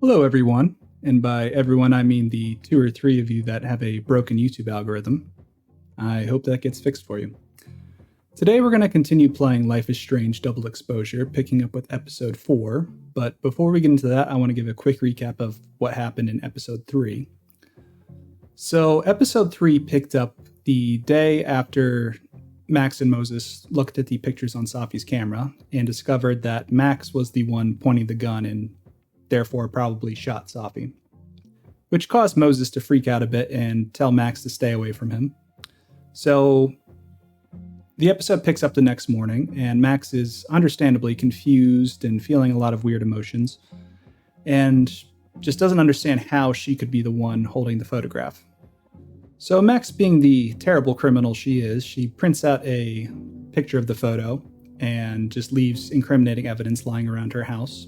Hello, everyone. And by everyone, I mean the two or three of you that have a broken YouTube algorithm. I hope that gets fixed for you. Today, we're going to continue playing Life is Strange Double Exposure, picking up with episode 4. But before we get into that, I want to give a quick recap of what happened in episode 3. So, episode 3 picked up the day after Max and Moses looked at the pictures on Safi's camera and discovered that Max was the one pointing the gun and therefore probably shot Safi, which caused Moses to freak out a bit and tell Max to stay away from him. So the episode picks up the next morning, and Max is understandably confused and feeling a lot of weird emotions, and just doesn't understand how she could be the one holding the photograph. So Max, being the terrible criminal she is, she prints out a picture of the photo and just leaves incriminating evidence lying around her house.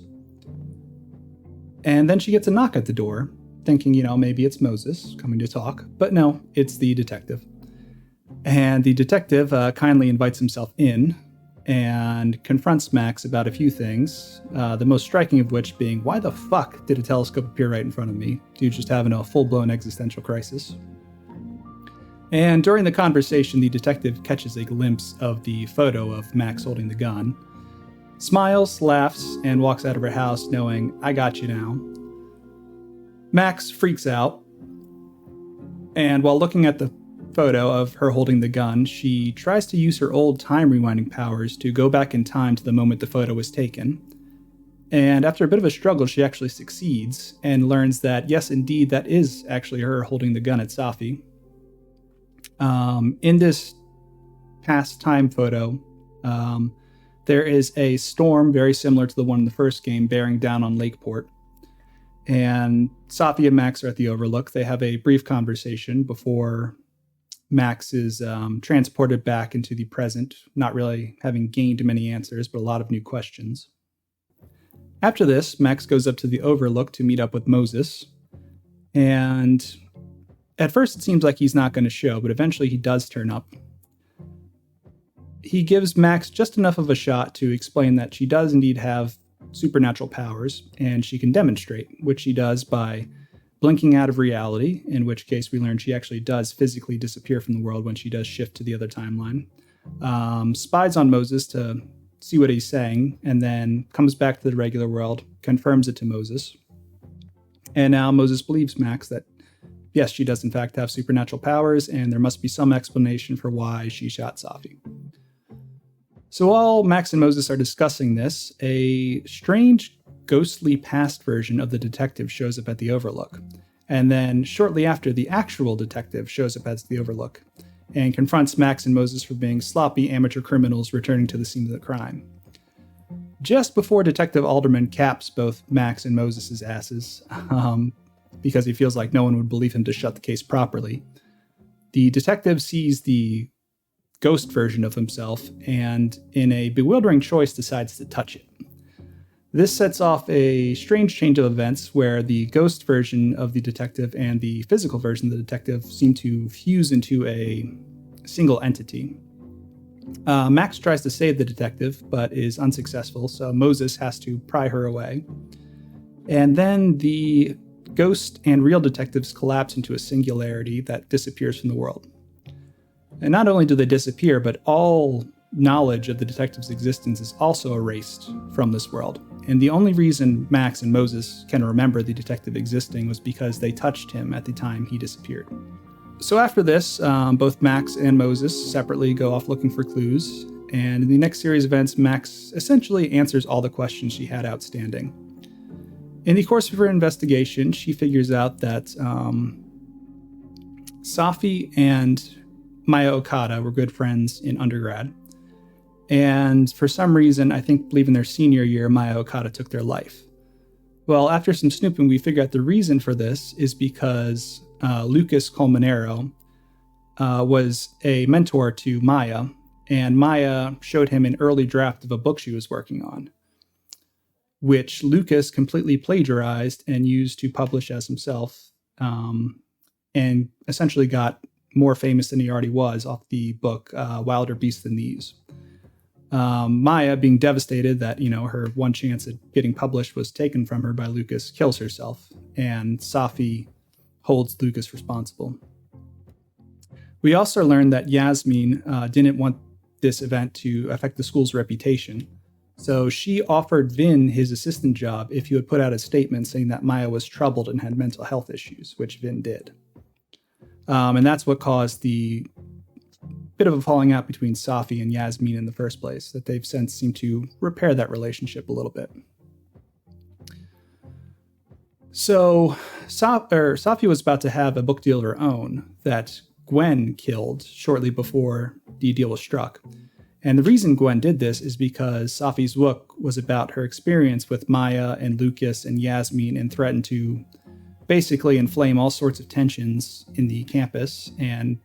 And then she gets a knock at the door, thinking, maybe it's Moses coming to talk. But no, it's the detective. And the detective kindly invites himself in and confronts Max about a few things, the most striking of which being, why the fuck did a telescope appear right in front of me? Dude's just having a full-blown existential crisis. And during the conversation, the detective catches a glimpse of the photo of Max holding the gun, smiles, laughs, and walks out of her house knowing, I got you now. Max freaks out, and while looking at the photo of her holding the gun, she tries to use her old time rewinding powers to go back in time to the moment the photo was taken. And after a bit of a struggle, she actually succeeds and learns that, yes, indeed, that is actually her holding the gun at Safi. In this past time photo, there is a storm very similar to the one in the first game bearing down on Lakeport. And Safi and Max are at the Overlook. They have a brief conversation before Max is transported back into the present, not really having gained many answers, but a lot of new questions. After this, Max goes up to the Overlook to meet up with Moses. And at first it seems like he's not going to show, but eventually he does turn up. He gives Max just enough of a shot to explain that she does indeed have supernatural powers, and she can demonstrate, which she does by blinking out of reality, in which case we learn she actually does physically disappear from the world when she does shift to the other timeline. Spies on Moses to see what he's saying, and then comes back to the regular world, confirms it to Moses. And now Moses believes Max that, yes, she does in fact have supernatural powers, and there must be some explanation for why she shot Safi. So while Max and Moses are discussing this, a strange, ghostly past version of the detective shows up at the Overlook. And then shortly after, the actual detective shows up at the Overlook and confronts Max and Moses for being sloppy amateur criminals returning to the scene of the crime. Just before Detective Alderman caps both Max and Moses' asses, because he feels like no one would believe him to shut the case properly, the detective sees the ghost version of himself and, in a bewildering choice, decides to touch it. This sets off a strange change of events where the ghost version of the detective and the physical version of the detective seem to fuse into a single entity. Max tries to save the detective, but is unsuccessful, so Moses has to pry her away. And then the ghost and real detectives collapse into a singularity that disappears from the world. And not only do they disappear, but all knowledge of the detective's existence is also erased from this world. And the only reason Max and Moses can remember the detective existing was because they touched him at the time he disappeared. So after this, both Max and Moses separately go off looking for clues. And in the next series of events, Max essentially answers all the questions she had outstanding. In the course of her investigation, she figures out that Safi and Maya Okada were good friends in undergrad. And for some reason, I believe in their senior year, Maya Okada took their life. Well, after some snooping, we figure out the reason for this is because Lucas Colmenero was a mentor to Maya, and Maya showed him an early draft of a book she was working on, which Lucas completely plagiarized and used to publish as himself, and essentially got more famous than he already was off the book Wilder Beasts Than These. Maya, being devastated that, her one chance at getting published was taken from her by Lucas, kills herself, and Safi holds Lucas responsible. We also learned that Yasmin didn't want this event to affect the school's reputation. So she offered Vin his assistant job if he would put out a statement saying that Maya was troubled and had mental health issues, which Vin did. And that's what caused the bit of a falling out between Safi and Yasmin in the first place, that they've since seemed to repair that relationship a little bit. So Safi was about to have a book deal of her own that Gwen killed shortly before the deal was struck. And the reason Gwen did this is because Safi's book was about her experience with Maya and Lucas and Yasmin, and threatened to basically inflame all sorts of tensions in the campus, and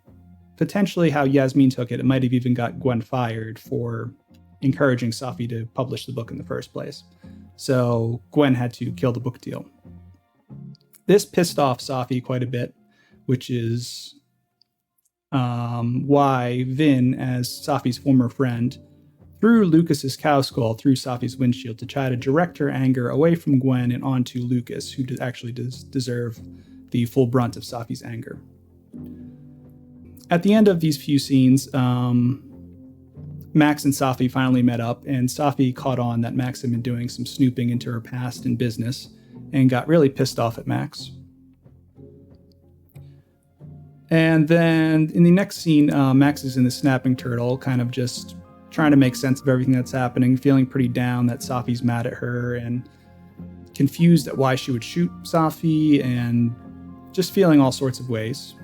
potentially how Yasmin took it. It might have even got Gwen fired for encouraging Safi to publish the book in the first place. So Gwen had to kill the book deal. This pissed off Safi quite a bit, which is why Vin, as Safi's former friend, threw Lucas's cow skull through Safi's windshield to try to direct her anger away from Gwen and onto Lucas, who actually does deserve the full brunt of Safi's anger. At the end of these few scenes, Max and Safi finally met up, and Safi caught on that Max had been doing some snooping into her past and business and got really pissed off at Max. And then in the next scene, Max is in the snapping turtle, kind of just trying to make sense of everything that's happening, feeling pretty down that Safi's mad at her and confused at why she would shoot Safi, and just feeling all sorts of ways.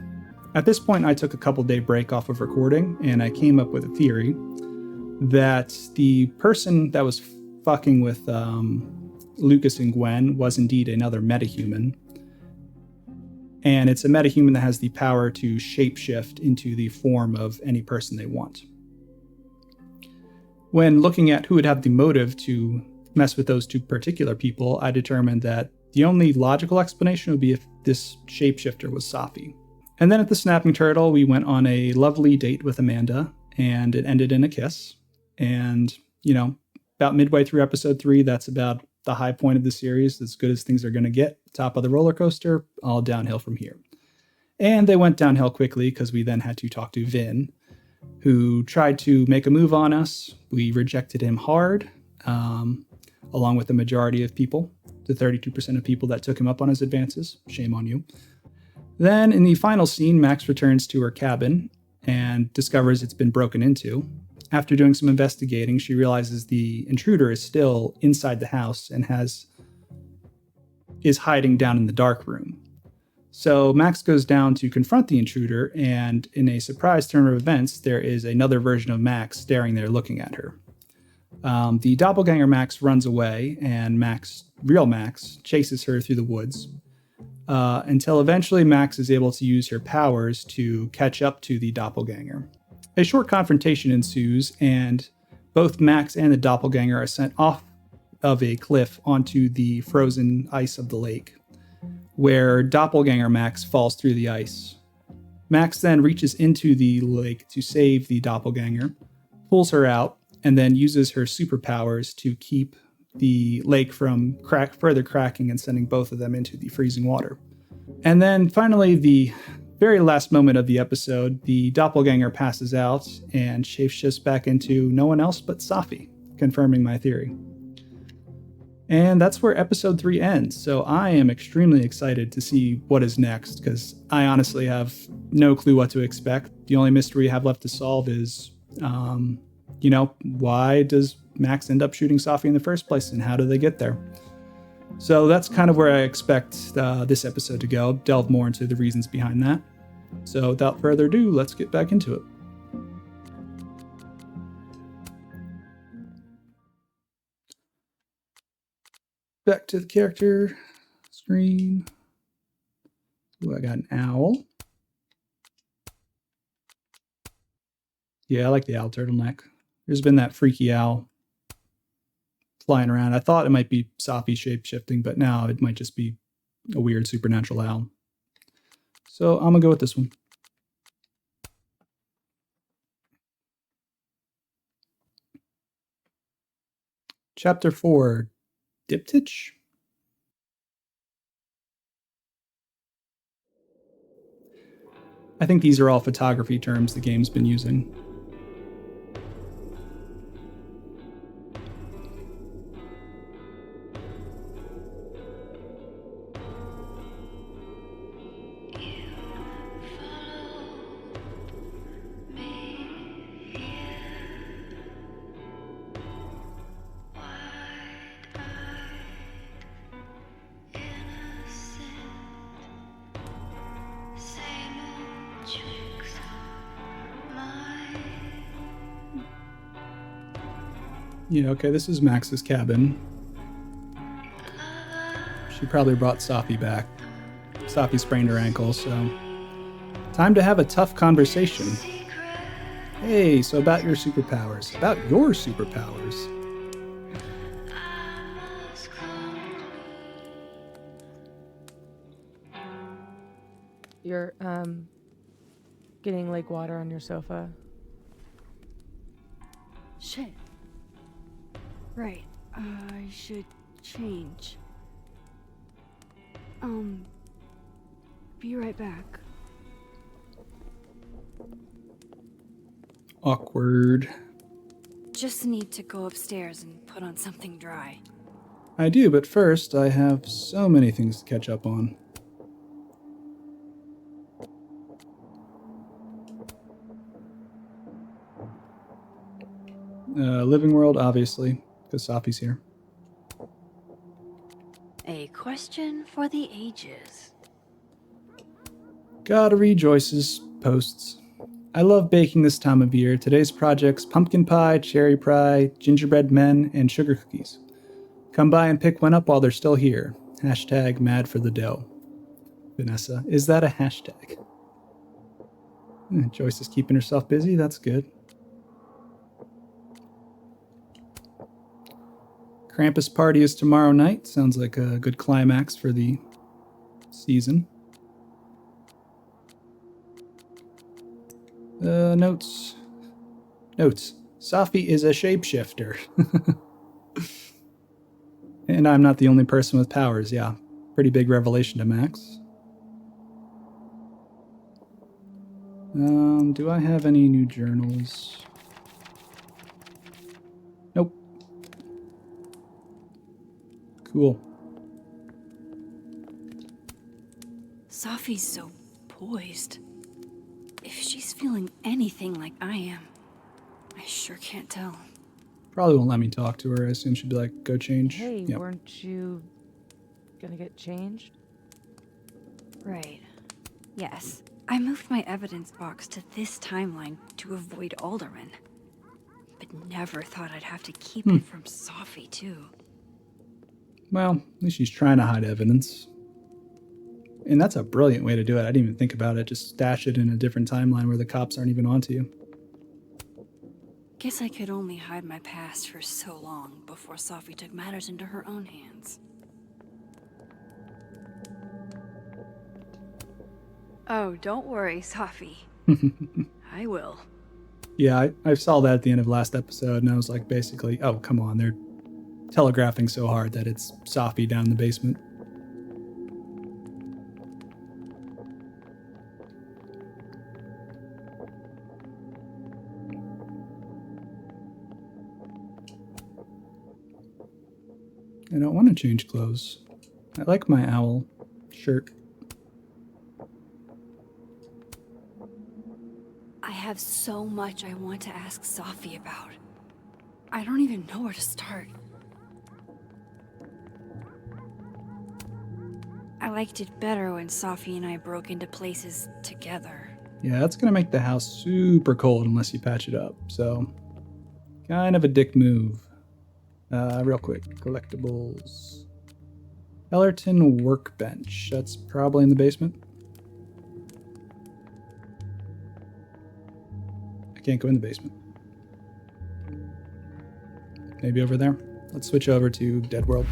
At this point, I took a couple-day break off of recording, and I came up with a theory that the person that was fucking with Lucas and Gwen was indeed another metahuman. And it's a metahuman that has the power to shapeshift into the form of any person they want. When looking at who would have the motive to mess with those two particular people, I determined that the only logical explanation would be if this shapeshifter was Safi. And then at the Snapping Turtle, we went on a lovely date with Amanda, and it ended in a kiss. And, about midway through episode 3, that's about the high point of the series, as good as things are going to get. Top of the roller coaster, all downhill from here. And they went downhill quickly because we then had to talk to Vin, who tried to make a move on us. We rejected him hard, along with the majority of people, the 32% of people that took him up on his advances. Shame on you. Then in the final scene, Max returns to her cabin and discovers it's been broken into. After doing some investigating, she realizes the intruder is still inside the house and is hiding down in the dark room. So Max goes down to confront the intruder, and in a surprise turn of events, there is another version of Max staring there looking at her. The doppelganger Max runs away, and real Max, chases her through the woods, until eventually Max is able to use her powers to catch up to the doppelganger. A short confrontation ensues, and both Max and the doppelganger are sent off of a cliff onto the frozen ice of the lake, where doppelganger Max falls through the ice. Max then reaches into the lake to save the doppelganger, pulls her out, and then uses her superpowers to keep the lake from further cracking and sending both of them into the freezing water. And then finally, the very last moment of the episode, the doppelganger passes out and shapeshifts back into no one else but Safi, confirming my theory. And that's where episode 3 ends. So I am extremely excited to see what is next, because I honestly have no clue what to expect. The only mystery I have left to solve is, why does Max end up shooting Safi in the first place, and how do they get there? So that's kind of where I expect this episode to go, delve more into the reasons behind that. So without further ado, let's get back into it. Back to the character screen. Ooh, I got an owl. Yeah, I like the owl turtleneck. There's been that freaky owl flying around. I thought it might be Safi shape-shifting, but now it might just be a weird supernatural owl. So I'm going to go with this one. Chapter 4, Diptych? I think these are all photography terms the game's been using. Yeah, okay, this is Max's cabin. She probably brought Safi back. Safi sprained her ankle, so... Time to have a tough conversation. Hey, so about your superpowers. About your superpowers. You're, getting lake water on your sofa. Shit. Right. I should change. Be right back. Awkward. Just need to go upstairs and put on something dry. I do, but first, I have so many things to catch up on. Living World, obviously, because Safi's here. A question for the ages. Gotta read Joyce's posts. I love baking this time of year. Today's projects: pumpkin pie, cherry pie, gingerbread men, and sugar cookies. Come by and pick one up while they're still here. Hashtag mad for the dough. Vanessa, is that a hashtag? Joyce is keeping herself busy. That's good. Krampus party is tomorrow night. Sounds like a good climax for the season. Notes. Safi is a shapeshifter. And I'm not the only person with powers, yeah. Pretty big revelation to Max. Do I have any new journals? Nope. Cool. Safi's so poised. If she's feeling anything like I am, I sure can't tell. Probably won't let me talk to her. I assume she'd be like, go change. Hey, Yep. weren't you gonna get changed? Right. Yes. I moved my evidence box to this timeline to avoid Alderman. But never thought I'd have to keep it from Safi, too. Well, at least she's trying to hide evidence. And that's a brilliant way to do it. I didn't even think about it. Just stash it in a different timeline where the cops aren't even onto you. Guess I could only hide my past for so long before Safi took matters into her own hands. Oh, don't worry, Safi. I will. Yeah, I saw that at the end of last episode, and I was like, basically, oh, come on. They're telegraphing so hard that it's Safi down in the basement. I don't want to change clothes. I like my owl shirt. I have so much I want to ask Safi about. I don't even know where to start. I liked it better when Safi and I broke into places together. Yeah, that's going to make the house super cold unless you patch it up. So, kind of a dick move. Real quick, collectibles. Ellerton workbench. That's probably in the basement. I can't go in the basement. Maybe over there. Let's switch over to Dead World.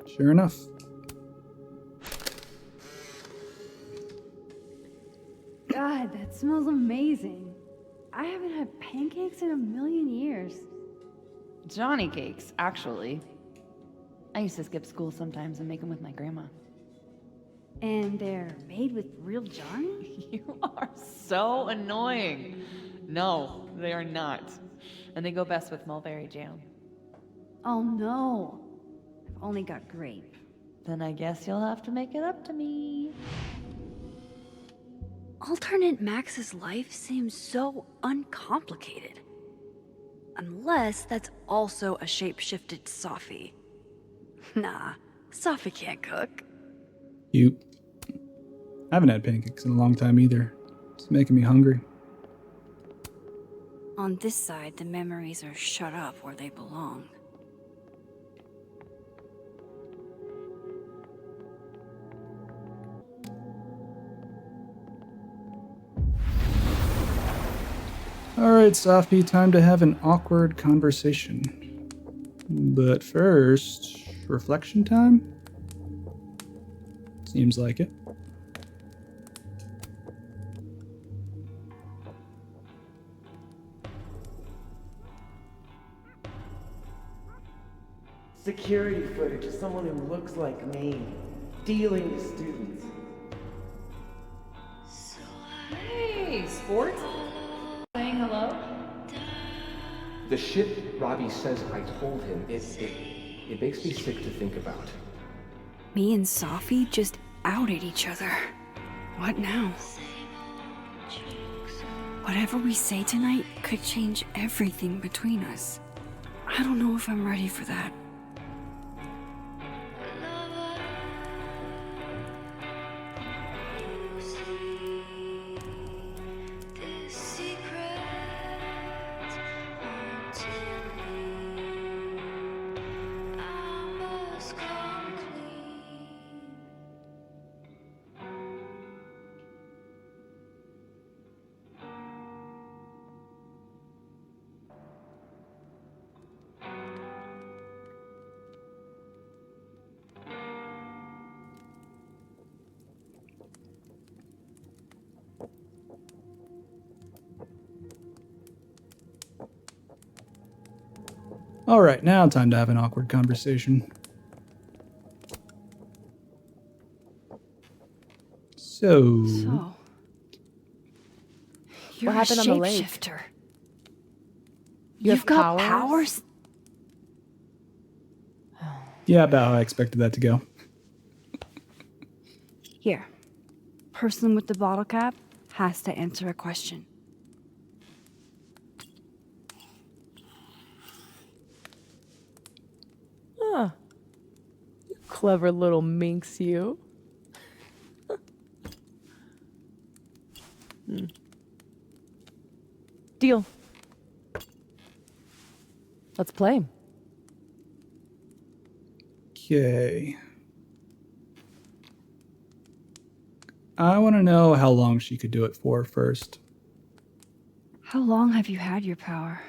Sure enough. God, that smells amazing. I haven't had pancakes in a million years. Johnny cakes, actually. I used to skip school sometimes and make them with my grandma. And they're made with real Johnny? You are so annoying. No, they are not. And they go best with mulberry jam. Oh no. I've only got grape. Then I guess you'll have to make it up to me. Alternate Max's life seems so uncomplicated. Unless that's also a shape-shifted Safi. Nah, Safi can't cook. You. I haven't had pancakes in a long time either. It's making me hungry. On this side, the memories are shut up where they belong. Alright, Safi, time to have an awkward conversation. But first, reflection time? Seems like it. Security footage of someone who looks like me, dealing with students. Hey, sports? Saying hello? The shit Robbie says I told him, it makes me sick to think about. Me and Safi just outed each other. What now? Whatever we say tonight could change everything between us. I don't know if I'm ready for that. Alright, now time to have an awkward conversation. So, So, you're happened a on the lake? shapeshifter. You You've have got powers? powers? yeah, about how I expected that to go. Here. Person with the bottle cap has to answer a question. Huh. You clever little minx, you. Deal. Let's play. Okay. I want to know how long she could do it for first. How long have you had your power?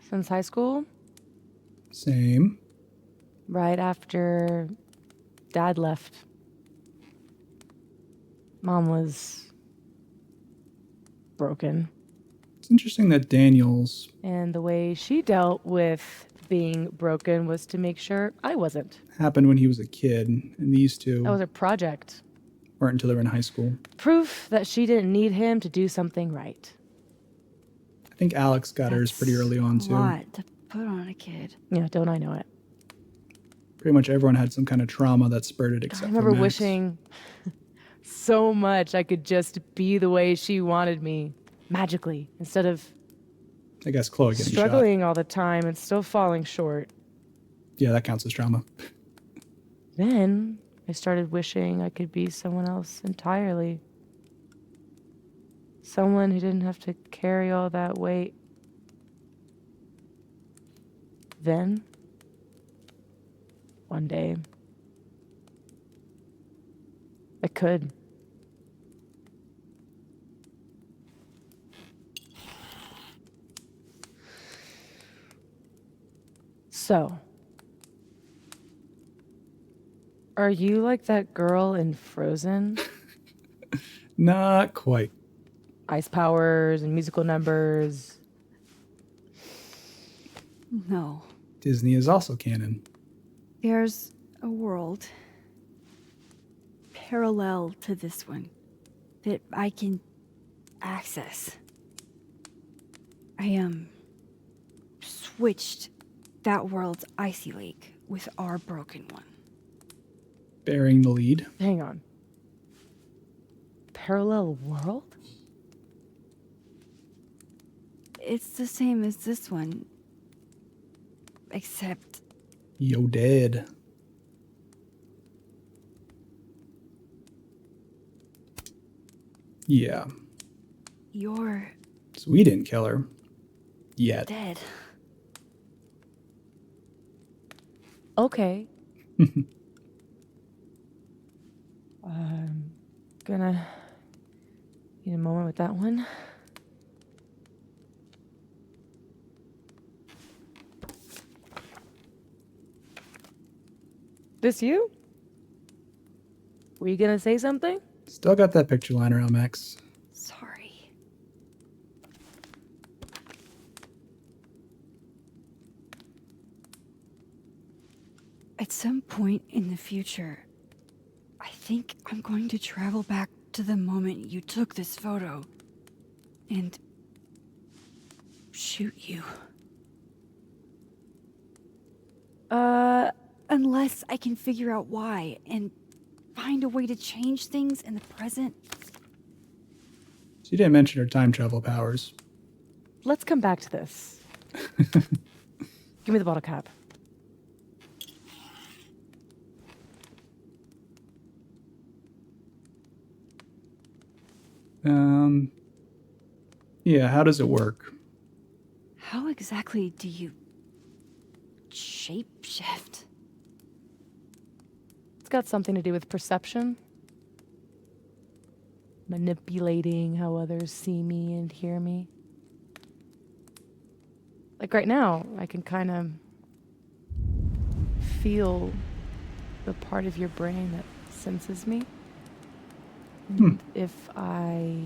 Since high school, Same. right after Dad left. Mom was broken. It's interesting that Daniels And the way she dealt with being broken was to make sure I wasn't. happened when he was a kid, and these two That was a project. weren't until they were in high school. Proof that she didn't need him to do something right. I think Alex got hers pretty early on, A too. lot to put on a kid. Yeah, don't I know it? Pretty much everyone had some kind of trauma that spurred it, I except remember for Max. wishing so much I could just be the way she wanted me, magically, instead of I guess Chloe getting shot. struggling all the time and still falling short. Yeah, that counts as trauma. Then I started wishing I could be someone else entirely. Someone who didn't have to carry all that weight. Then, one day, I could. So, are you like that girl in Frozen? Not quite. Ice powers and musical numbers. No. Disney is also canon. There's a world parallel to this one that I can access. I switched that world's icy lake with our broken one. Bearing the lead. Hang on. Parallel world? It's the same as this one, except Yo dead. Yeah. you're So we didn't kill her. Yet. dead. Okay. I'm gonna need a moment with that one. This you? Were you gonna say something? Still got that picture line around Max. Sorry. At some point in the future, I think I'm going to travel back to the moment you took this photo and shoot you. Unless I can figure out why and find a way to change things in the present. She didn't mention her time travel powers. Let's come back to this. Give me the bottle cap. Yeah, how does it work? How exactly do you shapeshift? It's got something to do with perception. Manipulating how others see me and hear me. Like right now, I can kind of feel the part of your brain that senses me. And if I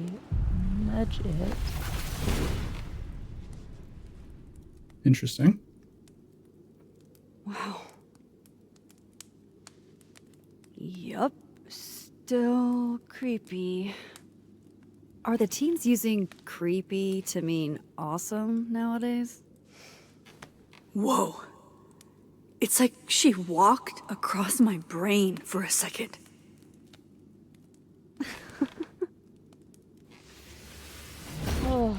nudge it, Interesting. Wow. Yup. Still creepy. Are the teens using creepy to mean awesome nowadays? Whoa. It's like she walked across my brain for a second. oh,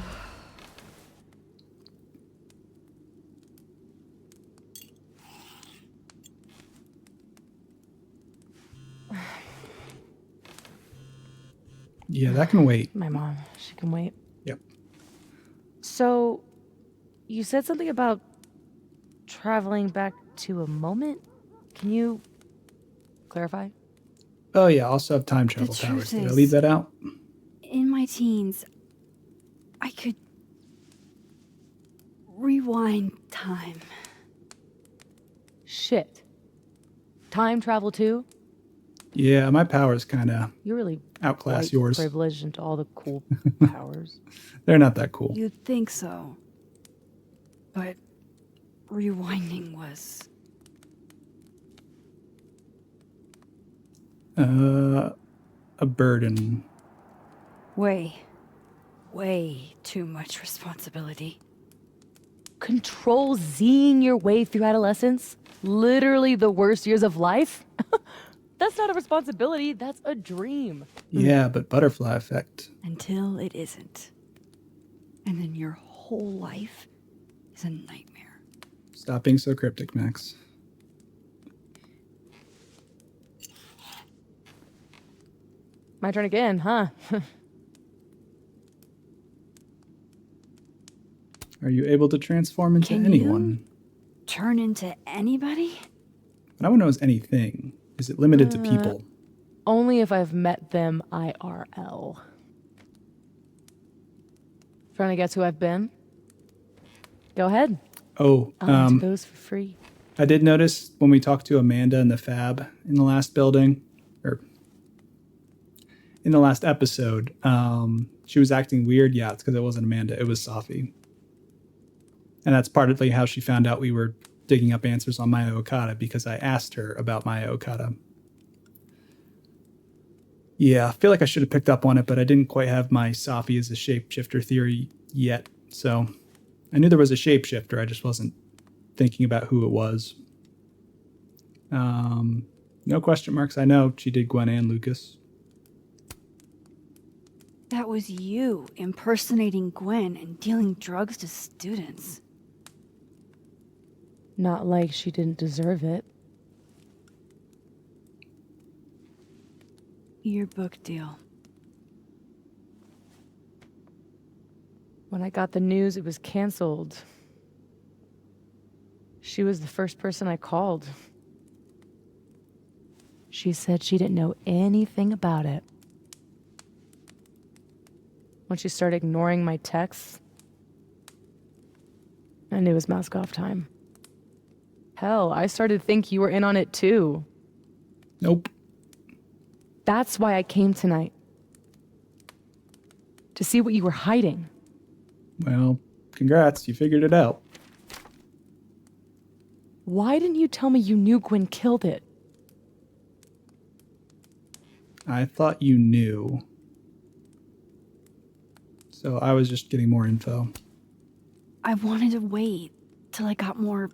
Yeah, that can wait. my mom, she can wait. Yep. So, you said something about traveling back to a moment? Can you clarify? Oh yeah, also have time travel truth powers. Did I is- leave that out? In my teens, I could rewind time. Shit. Time travel too? Yeah, my powers kind of You're really outclass white yours. privileged into all the cool powers. They're not that cool. You'd think so. But rewinding was A burden. way too much responsibility. Control Zing your way through adolescence? Literally the worst years of life? That's not a responsibility, that's a dream. Yeah, but butterfly effect. Until it isn't. And then your whole life is a nightmare. Stop being so cryptic, Max. My turn again, huh? Are you able to transform into Can anyone? Turn into anybody? What I want to know is anything. Is it limited to people? Only if I've met them IRL. Trying to guess who I've been? Go ahead. Oh, I'll answer those for free. I did notice when we talked to Amanda in the Fab in the last building, or in the last episode, she was acting weird. Yeah, it's because it wasn't Amanda. It was Safi. And that's partly how she found out we were digging up answers on Maya Okada, because I asked her about Maya Okada. Yeah, I feel like I should have picked up on it, but I didn't quite have my Safi as a shapeshifter theory yet. So I knew there was a shapeshifter. I just wasn't thinking about who it was. No question marks. I know she did Gwen and Lucas. That was you impersonating Gwen and dealing drugs to students. Not like she didn't deserve it. Your book deal. When I got the news it was canceled, she was the first person I called. She said she didn't know anything about it. When she started ignoring my texts, I knew it was mask off time. Hell, I started to think you were in on it too. Nope. That's why I came tonight. To see what you were hiding. Well, congrats. You figured it out. Why didn't you tell me you knew Gwen killed it? I thought you knew. So I was just getting more info. I wanted to wait till I got more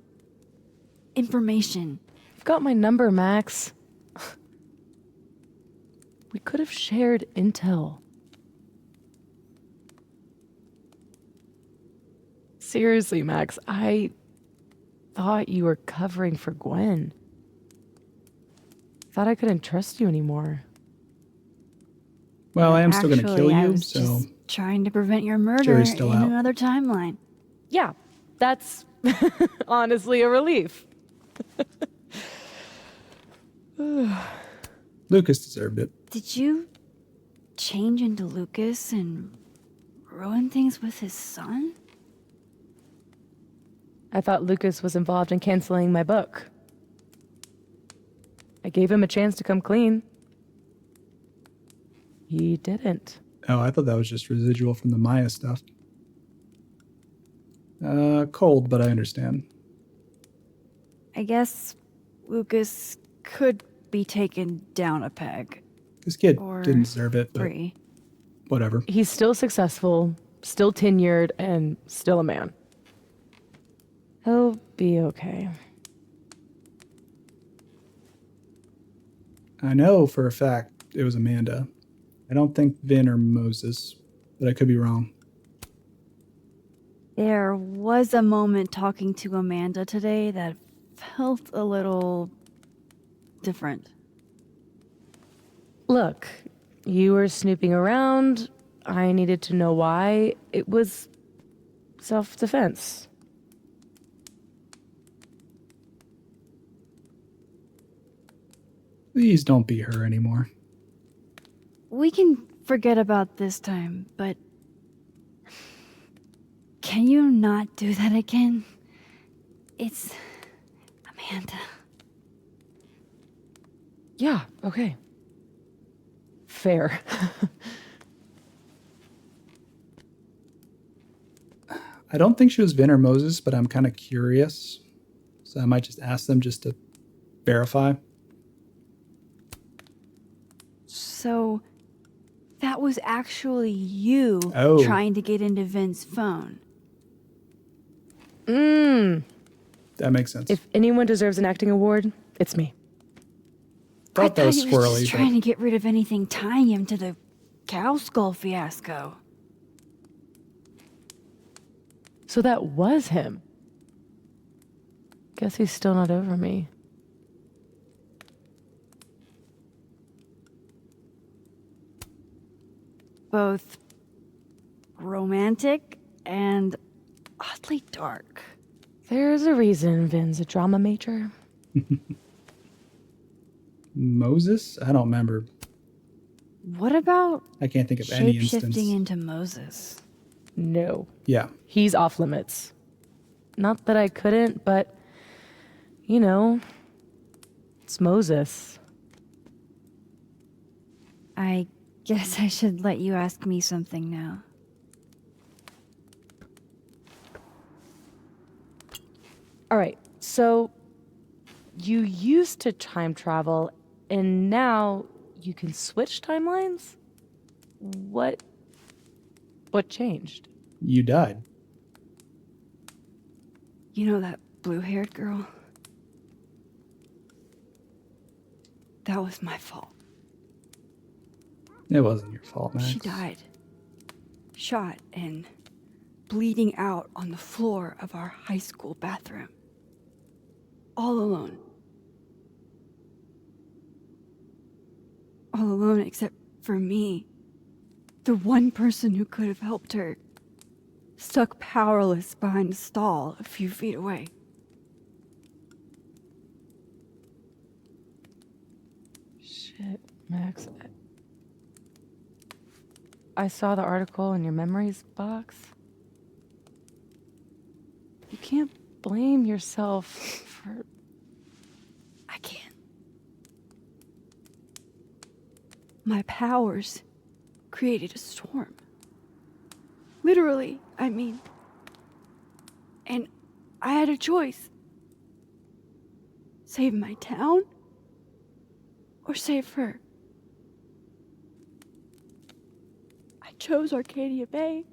information. You've got my number, Max. We could have shared intel. Seriously, Max, I thought you were covering for Gwen. Thought I couldn't trust you anymore. Well, I am still going to Actually, kill I you, was so just trying to prevent your murder Jury's still in out. another timeline. Yeah, that's honestly a relief. Lucas deserved it. Did you change into Lucas and ruin things with his son? I thought Lucas was involved in canceling my book. I gave him a chance to come clean. He didn't. Oh, I thought that was just residual from the Maya stuff. Cold, but I understand. I guess Lucas could be taken down a peg. This kid Or didn't deserve it, but 3. whatever. He's still successful, still tenured, and still a man. He'll be okay. I know for a fact it was Amanda. I don't think Vin or Moses, but I could be wrong. There was a moment talking to Amanda today that felt a little different. Look, you were snooping around. I needed to know why. It was self-defense. Please don't be her anymore. We can forget about this time, but can you not do that again? It's Amanda. Yeah, okay. Fair. I don't think she was Vin or Moses, but I'm kind of curious. So I might just ask them just to verify. So that was actually you Oh. trying to get into Vin's phone. That makes sense. If anyone deserves an acting award, it's me. Thought that was he was just squirrely, trying to get rid of anything tying him to the cow skull fiasco. So that was him. Guess he's still not over me. Both romantic and oddly dark. There's a reason Vin's a drama major. Moses? I don't remember. What about I can't think of any instance. shape-shifting into Moses? No. Yeah. He's off limits. Not that I couldn't, but, you know, it's Moses. I guess I should let you ask me something now. All right, so you used to time travel, and now you can switch timelines? What changed? You died. You know that blue-haired girl? That was my fault. It wasn't your fault, Max. She died. Shot and bleeding out on the floor of our high school bathroom. All alone. All alone except for me. The one person who could have helped her. Stuck powerless behind a stall a few feet away. Shit, Max. I saw the article in your memories box. You can't blame yourself for... I can't. My powers created a storm. Literally, I mean. And I had a choice. Save my town or save her. I chose Arcadia Bay.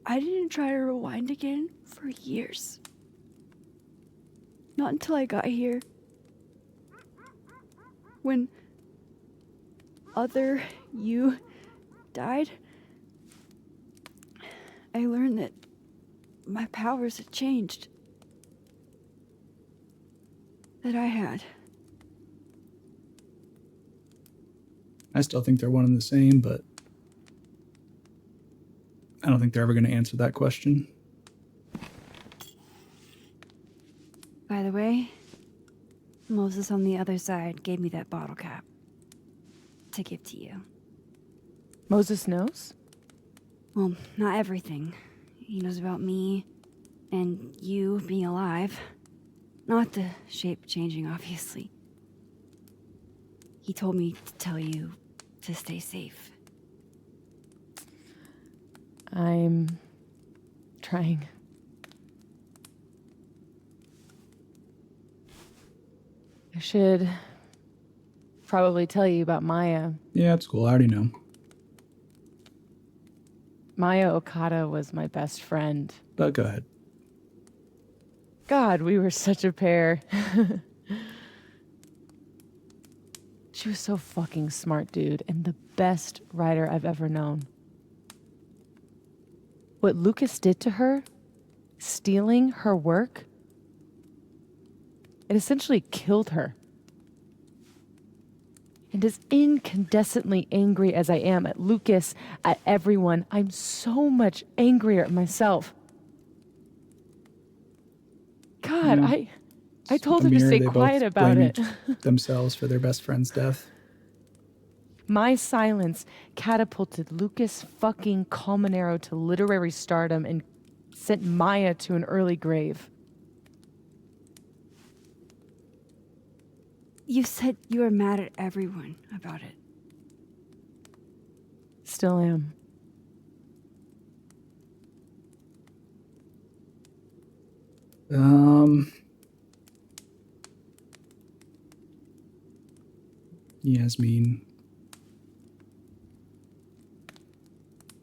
I didn't try to rewind again for years. Not until I got here. When other you died, I learned that my powers had changed. That I had. I still think they're one and the same, but I don't think they're ever going to answer that question. By the way, Moses on the other side gave me that bottle cap to give to you. Moses knows? Well, not everything. He knows about me and you being alive. Not the shape changing, obviously. He told me to tell you to stay safe. I'm trying. I should probably tell you about Maya. Yeah, it's cool. I already know. Maya Okada was my best friend. But go ahead. God, we were such a pair. She was so fucking smart, dude, and the best writer I've ever known. What Lucas did to her, stealing her work, it essentially killed her. And as incandescently angry as I am at Lucas, at everyone, I'm so much angrier at myself. God, Yeah. I told The her to mirror, stay they both quiet about blame it. themselves for their best friend's death. My silence catapulted Lucas fucking Colmenero to literary stardom and sent Maya to an early grave. You said you were mad at everyone about it. Still am. Yasmin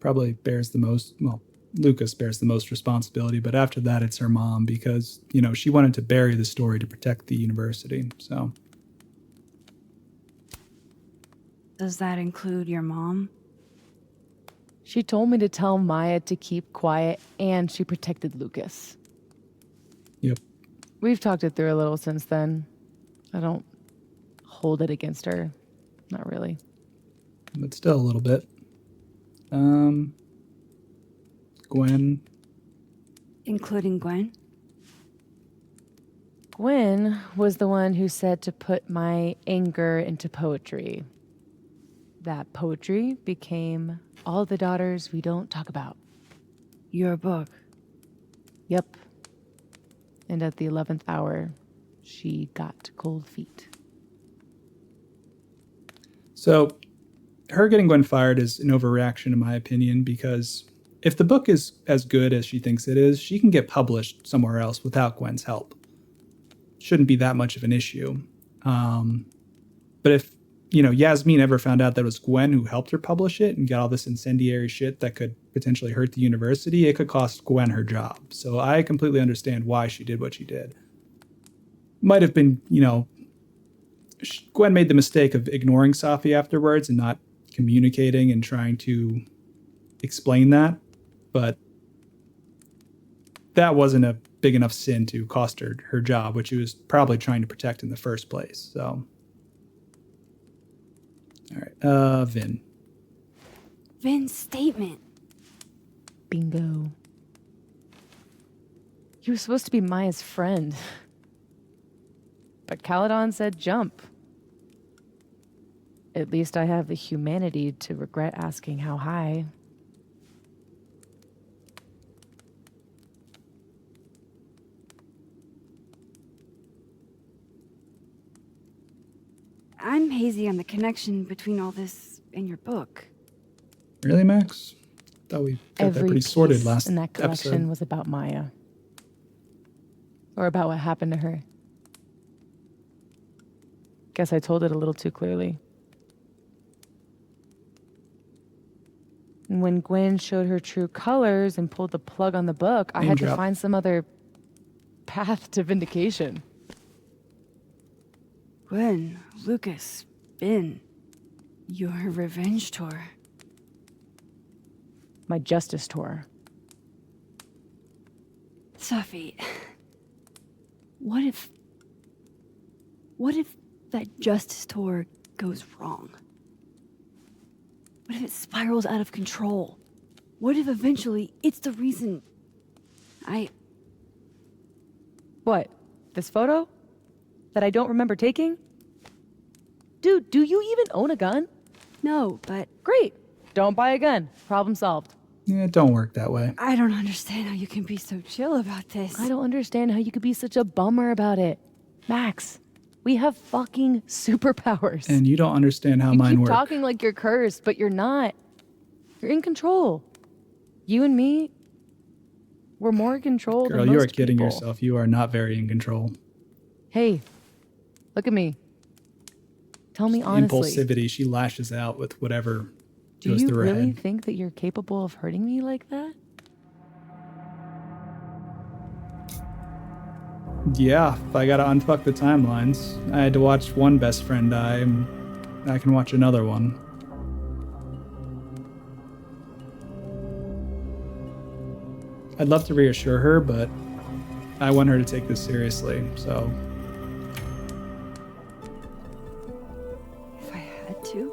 probably bears the most, well, Lucas bears the most responsibility, but after that it's her mom because, you know, she wanted to bury the story to protect the university, so. Does that include your mom? She told me to tell Maya to keep quiet, and she protected Lucas. Yep. We've talked it through a little since then. I don't hold it against her. Not really. But still a little bit. Gwen. Including Gwen? Gwen was the one who said to put my anger into poetry. That poetry became All the Daughters We Don't Talk About. Your book. Yep. And at the 11th hour, she got cold feet. So, her getting Gwen fired is an overreaction, in my opinion, because if the book is as good as she thinks it is, she can get published somewhere else without Gwen's help. Shouldn't be that much of an issue. But if, Yasmin ever found out that it was Gwen who helped her publish it and got all this incendiary shit that could potentially hurt the university, it could cost Gwen her job. So I completely understand why she did what she did. Might have been, Gwen made the mistake of ignoring Safi afterwards and not communicating and trying to explain that. But that wasn't a big enough sin to cost her job, which she was probably trying to protect in the first place. So, all right, Vin. Vin's statement. Bingo. He was supposed to be Maya's friend. But Caledon said jump. At least I have the humanity to regret asking how high. I'm hazy on the connection between all this and your book. Really, Max? Thought we got that pretty sorted piece last in that collection episode. was about Maya. Or about what happened to her. Guess I told it a little too clearly. And when Gwen showed her true colors and pulled the plug on the book, I Name had to drop. find some other path to vindication. Gwen, Lucas, Ben, your revenge tour. My justice tour. Safi, what if that justice tour goes wrong? What if it spirals out of control? What if eventually it's the reason What? This photo? That I don't remember taking? Dude, do you even own a gun? No, but Great. Don't buy a gun. Problem solved. Yeah, it don't work that way. I don't understand how you can be so chill about this. I don't understand how you could be such a bummer about it. Max, we have fucking superpowers. And you don't understand how you mine keep work. talking like you're cursed, but you're not. You're in control. You and me, we're more in control Girl, than you most are kidding people. yourself. You are not very in control. Hey, look at me. Tell me honestly. Impulsivity, she lashes out with whatever Do goes you through her really head. think that you're capable of hurting me like that? Yeah, if I gotta unfuck the timelines. I had to watch one best friend die, and I can watch another one. I'd love to reassure her, but I want her to take this seriously, so If I had to?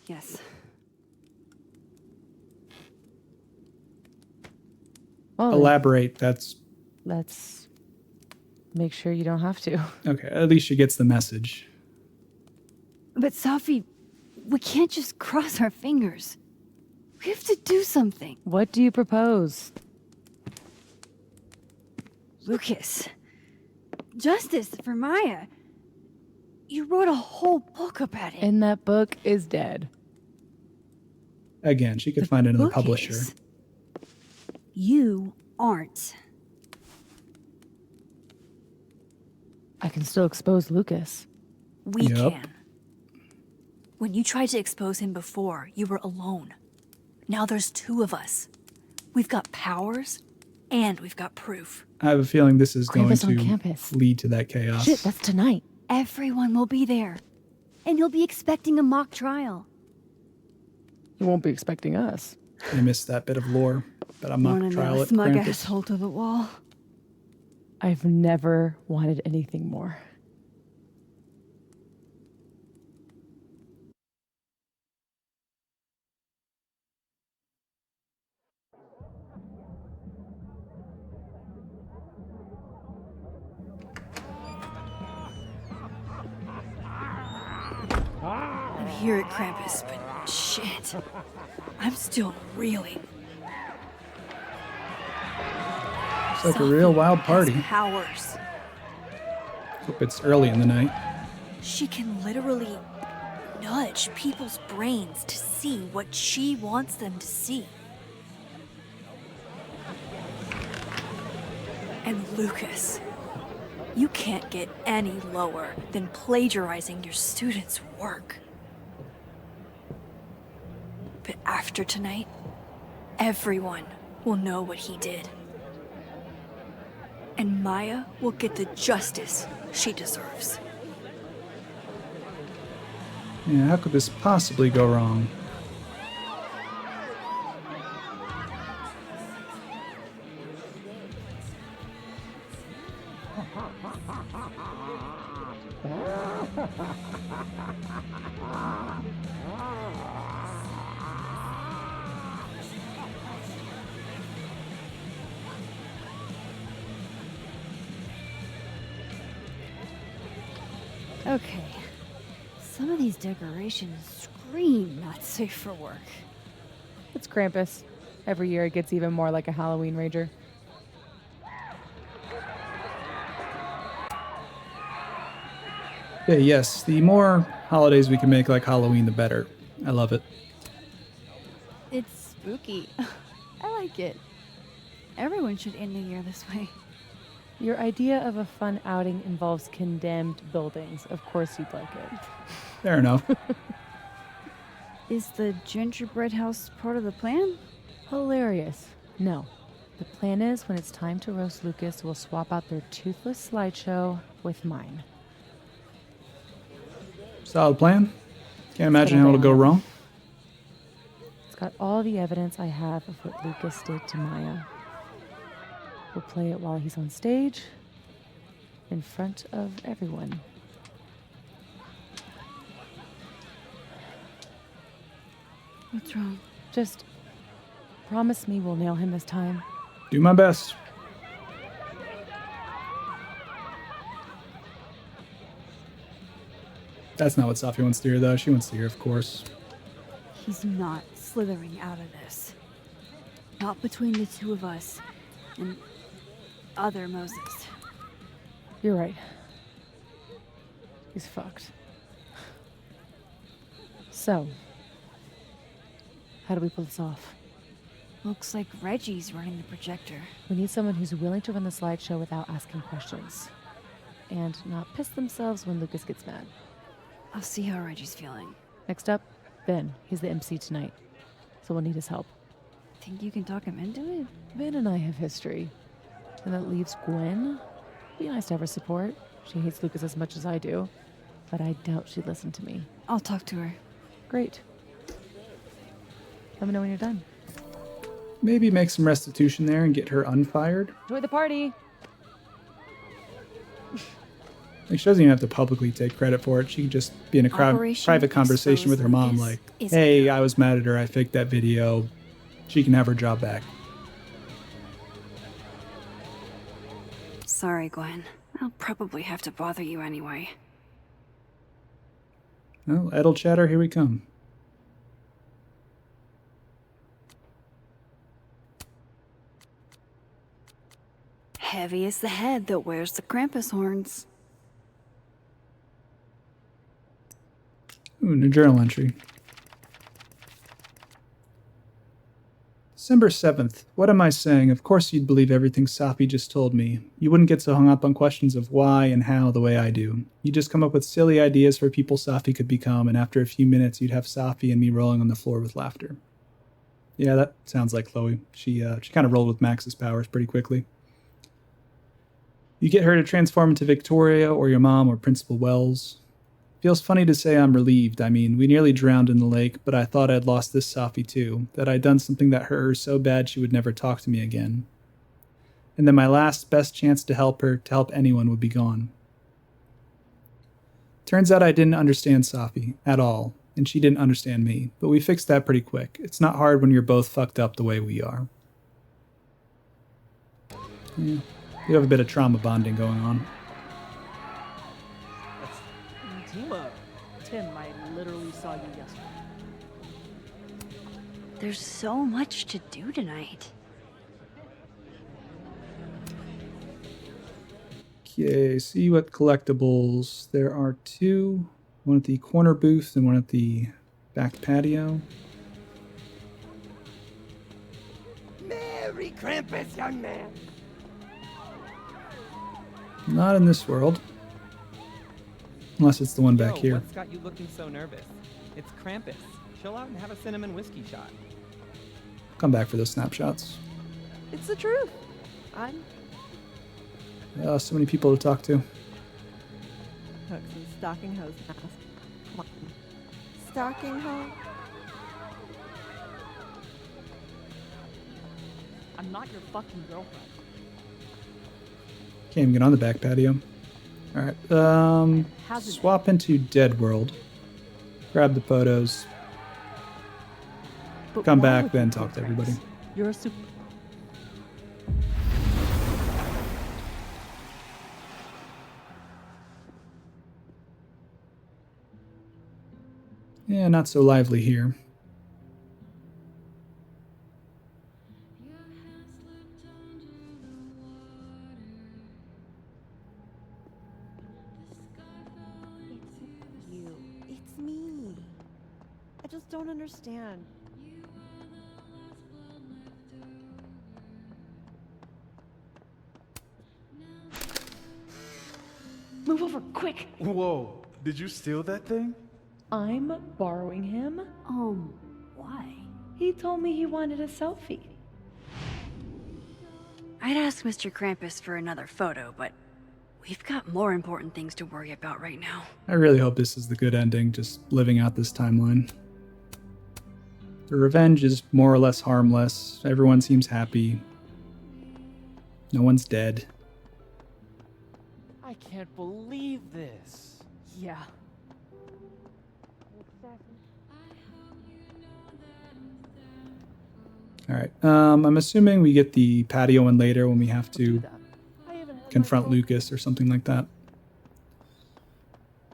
Yes. Well, then, elaborate. That's let's make sure you don't have to. okay. At least she gets the message. But Safi, we can't just cross our fingers. We have to do something. What do you propose? Lucas. Justice for Maya. You wrote a whole book about it. And that book is dead. Again, she could find another Book publisher. is. You aren't. I can still expose Lucas. We Yup. can. When you tried to expose him before, you were alone. Now there's two of us. We've got powers, and we've got proof. I have a feeling this is going Krampus on to campus. lead to that chaos. Shit, that's tonight. Everyone will be there. And you'll be expecting a mock trial. You won't be expecting us. I missed that bit of lore, but I'm Wanna not know trial a at smug Krampus. asshole to the wall? I've never wanted anything more. I'm here at Krampus, but Shit. I'm still reeling. It's like a real wild Has party. powers. Hope it's early in the night. She can literally nudge people's brains to see what she wants them to see. And Lucas, you can't get any lower than plagiarizing your students' work. But after tonight, everyone will know what he did. And Maya will get the justice she deserves. Yeah, how could this possibly go wrong? Okay. Some of these decorations scream not safe for work. It's Krampus. Every year it gets even more like a Halloween rager. Yeah, yes, the more holidays we can make like Halloween, the better. I love it. It's spooky. I like it. Everyone should end the year this way. Your idea of a fun outing involves condemned buildings. Of course you'd like it. Fair enough. Is the gingerbread house part of the plan? Hilarious. No. The plan is when it's time to roast Lucas, we'll swap out their toothless slideshow with mine. Solid plan. Can't imagine how it'll go wrong. It's got all the evidence I have of what Lucas did to Maya. We'll play it while he's on stage, in front of everyone. What's wrong? Just promise me we'll nail him this time. Do my best. That's not what Safi wants to hear, though. She wants to hear, of course. He's not slithering out of this. Not between the two of us and other Moses. You're right. He's fucked. So, how do we pull this off? Looks like Reggie's running the projector. We need someone who's willing to run the slideshow without asking questions. And not piss themselves when Lucas gets mad. I'll see how Reggie's feeling. Next up, Ben. He's the MC tonight. So we'll need his help. Think you can talk him into it? Ben and I have history. And that leaves Gwen. Be nice to have her support. She hates Lucas as much as I do. But I doubt she'd listen to me. I'll talk to her. Great. Let me know when you're done. Maybe make some restitution there and get her unfired. Enjoy the party! Like, she doesn't even have to publicly take credit for it. She can just be in a Operation private conversation with her mom, Expose like, Lucas is hey, I was mad at her. I faked that video. She can have her job back. Sorry, Gwen. I'll probably have to bother you anyway. Well, idle chatter, here we come. Heavy is the head that wears the Krampus horns. Ooh, new journal entry. December 7th. What am I saying? Of course you'd believe everything Safi just told me. You wouldn't get so hung up on questions of why and how the way I do. You just come up with silly ideas for people Safi could become, and after a few minutes you'd have Safi and me rolling on the floor with laughter. Yeah, that sounds like Chloe. She kind of rolled with Max's powers pretty quickly. You get her to transform into Victoria or your mom or Principal Wells. Feels funny to say I'm relieved. I mean, we nearly drowned in the lake, but I thought I'd lost this Safi too, that I'd done something that hurt her so bad she would never talk to me again. And then my last best chance to help her, to help anyone, would be gone. Turns out I didn't understand Safi at all, and she didn't understand me, but we fixed that pretty quick. It's not hard when you're both fucked up the way we are. Yeah, we have a bit of trauma bonding going on. Tima, Tim, I literally saw you yesterday. There's so much to do tonight. Okay, see what collectibles. There are 2. One at the corner booth and one at the back patio. Merry Krampus, young man. Not in this world. Unless it's the one back Yo, here. What's got you looking so nervous? It's Krampus. Chill out and have a cinnamon whiskey shot. Come back for those snapshots. It's the truth. I'm So many people to talk to. Hooks and stocking hose mask. Come on. Stocking hose? I'm not your fucking girlfriend. Can't even get on the back patio. Alright, swap into Dead World. Grab the photos. But Come why back, would then you talk to progress? everybody. You're a super. Yeah, not so lively here. It's you. It's me. I just don't understand. Move over, quick! Whoa, did you steal that thing? I'm borrowing him. Why? He told me he wanted a selfie. I'd ask Mr. Krampus for another photo, but we've got more important things to worry about right now. I really hope this is the good ending, just living out this timeline. The revenge is more or less harmless. Everyone seems happy. No one's dead. I can't believe this. Yeah. Alright, I'm assuming we get the patio one later when we have Do to that. I even had confront my phone. Lucas or something like that.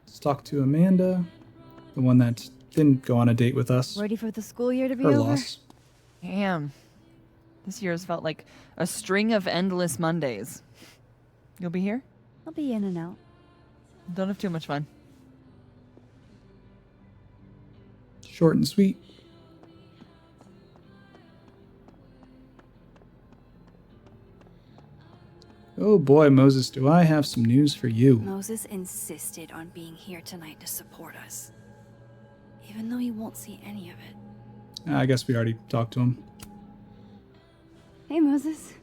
Let's talk to Amanda, the one that didn't go on a date with us. Ready for the school year to be Her over? loss. Damn. This year has felt like a string of endless Mondays. You'll be here? I'll be in and out. Don't have too much fun. Short and sweet. Oh boy, Moses, do I have some news for you. Moses insisted on being here tonight to support us, even though he won't see any of it. I guess we already talked to him. Hey, Moses.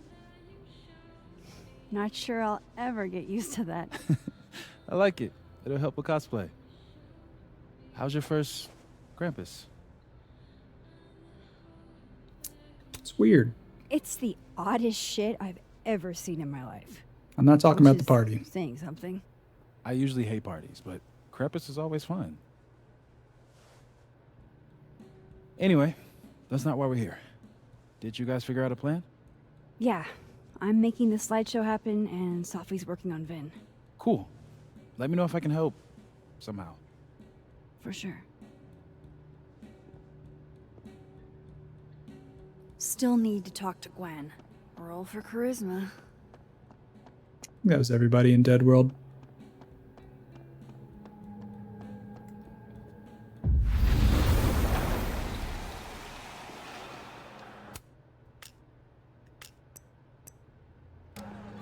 Not sure I'll ever get used to that. I like it. It'll help with cosplay. How's your first Krampus? It's weird. It's the oddest shit I've ever seen in my life. I'm not talking Which about the is party. Saying something. I usually hate parties, but Krampus is always fun. Anyway, that's not why we're here. Did you guys figure out a plan? Yeah, I'm making the slideshow happen, and Sophie's working on Vin. Cool. Let me know if I can help somehow. For sure. Still need to talk to Gwen. Roll for charisma. That was everybody in Dead World.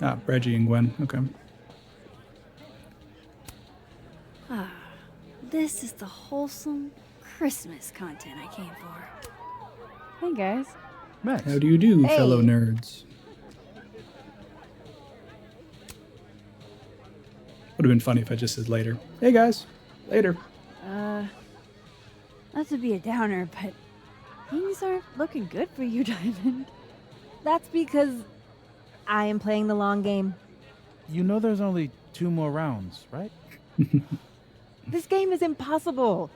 Ah, Reggie and Gwen. Okay. Ah, this is the wholesome Christmas content I came for. Hey guys. Max. How do you do, Hey. fellow nerds? Would have been funny if I just said later. Hey guys, later. Not to be a downer, but things aren't looking good for you, Diamond. That's because I am playing the long game. You know there's only 2 more rounds, right? This game is impossible.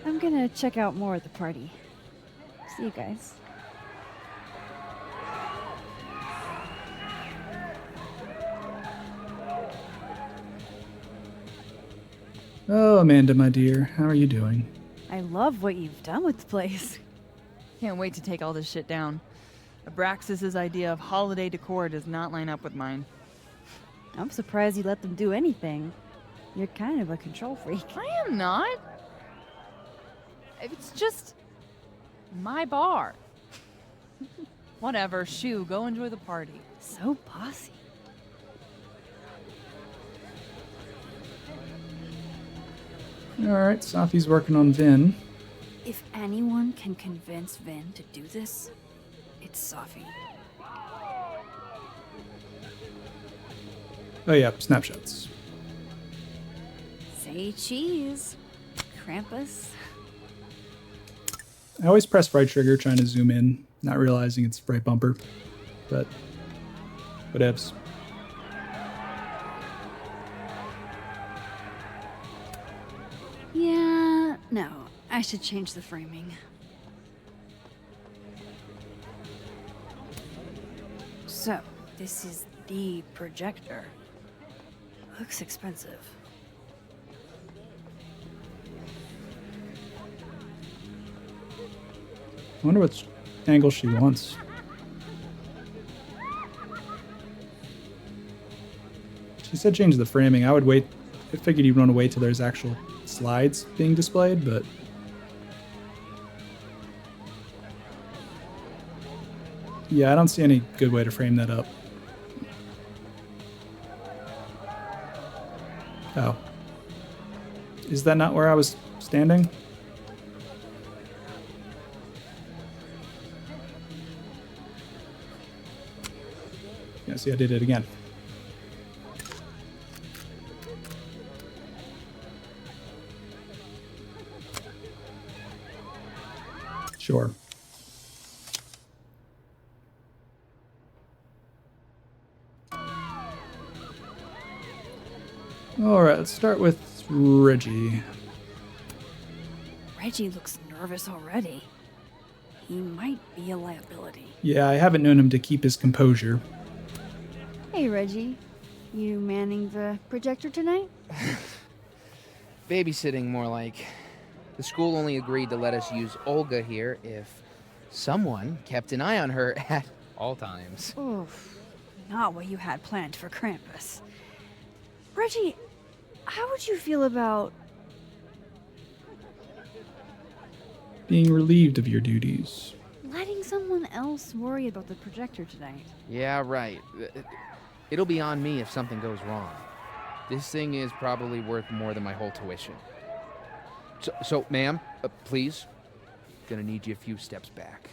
I'm gonna check out more at the party. See you guys. Oh, Amanda, my dear, how are you doing? I love what you've done with the place. Can't wait to take all this shit down. Abraxas's idea of holiday decor does not line up with mine. I'm surprised you let them do anything. You're kind of a control freak. I am not. It's just my bar. Whatever, shoo, go enjoy the party. So bossy. All right, Safi's working on Vin. If anyone can convince Vin to do this, it's Safi. Oh yeah, snapshots. Say cheese. Krampus. I always press right trigger trying to zoom in, not realizing it's right bumper. But whatevs. Yeah, no. I should change the framing. So, this is the projector. Looks expensive. I wonder what angle she wants. She said change the framing. I would wait. I figured you'd want to wait till there's actual slides being displayed, but yeah, I don't see any good way to frame that up. Oh. Is that not where I was standing? Yeah, see, I did it again. Sure. All right, let's start with Reggie. Reggie looks nervous already. He might be a liability. Yeah, I haven't known him to keep his composure. Hey, Reggie. You manning the projector tonight? Babysitting, more like. The school only agreed to let us use Olga here if someone kept an eye on her at all times. Oof. Not what you had planned for Krampus. Reggie, how would you feel about... Being relieved of your duties. letting someone else worry about the projector tonight? Yeah, right. It'll be on me if something goes wrong. This thing is probably worth more than my whole tuition. So ma'am, please. Gonna need you a few steps back.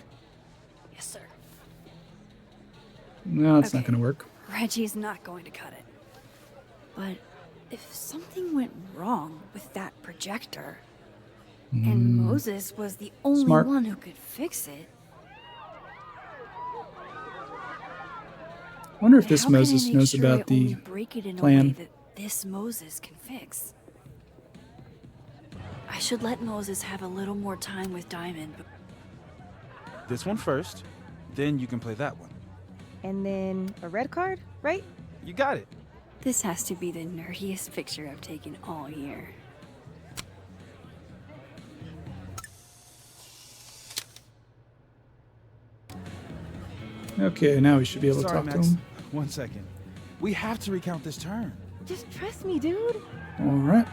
Yes, sir. No, it's not going to work. Reggie's not going to cut it. But if something went wrong with that projector, and Moses was the only Smart. one who could fix it, I wonder if this how can I Moses make knows sure I about only the break it in a plan. way that this Moses can fix? I should let Moses have a little more time with Diamond. This one first, then you can play that one. And then a red card, right? You got it. This has to be the nerdiest picture I've taken all year. Okay, now we should be able to Sorry, talk to Max. him. 1 second. We have to recount this turn. Just trust me, dude. All right.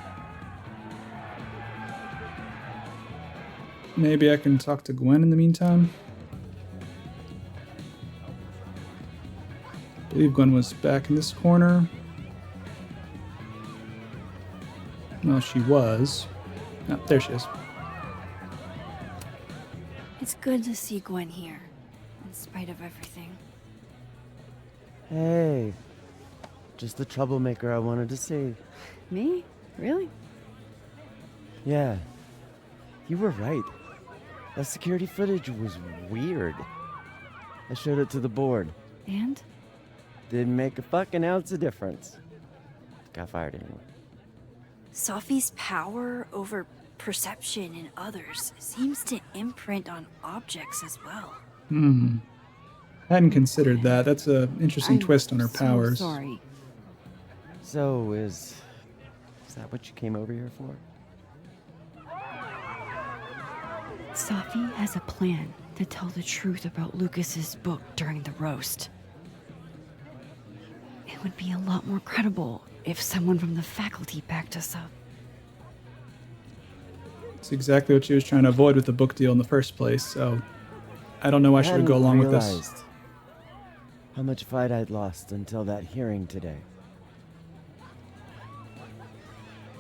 Maybe I can talk to Gwen in the meantime. I believe Gwen was back in this corner. No, she was. Oh, there she is. It's good to see Gwen here, in spite of everything. Hey, just the troublemaker I wanted to see. Me? Really? Yeah, you were right. That security footage was weird. I showed it to the board. And? Didn't make a fucking ounce of difference. Got fired anyway. Safi's power over perception in others seems to imprint on objects as well. I hadn't considered that. That's an interesting twist on her powers. Sorry. So, is that what you came over here for? Safi has a plan to tell the truth about Lucas's book during the roast. It would be a lot more credible if someone from the faculty backed us up. It's exactly what she was trying to avoid with the book deal in the first place, so I don't know why she would go along with this. Realized how much fight I'd lost until that hearing today.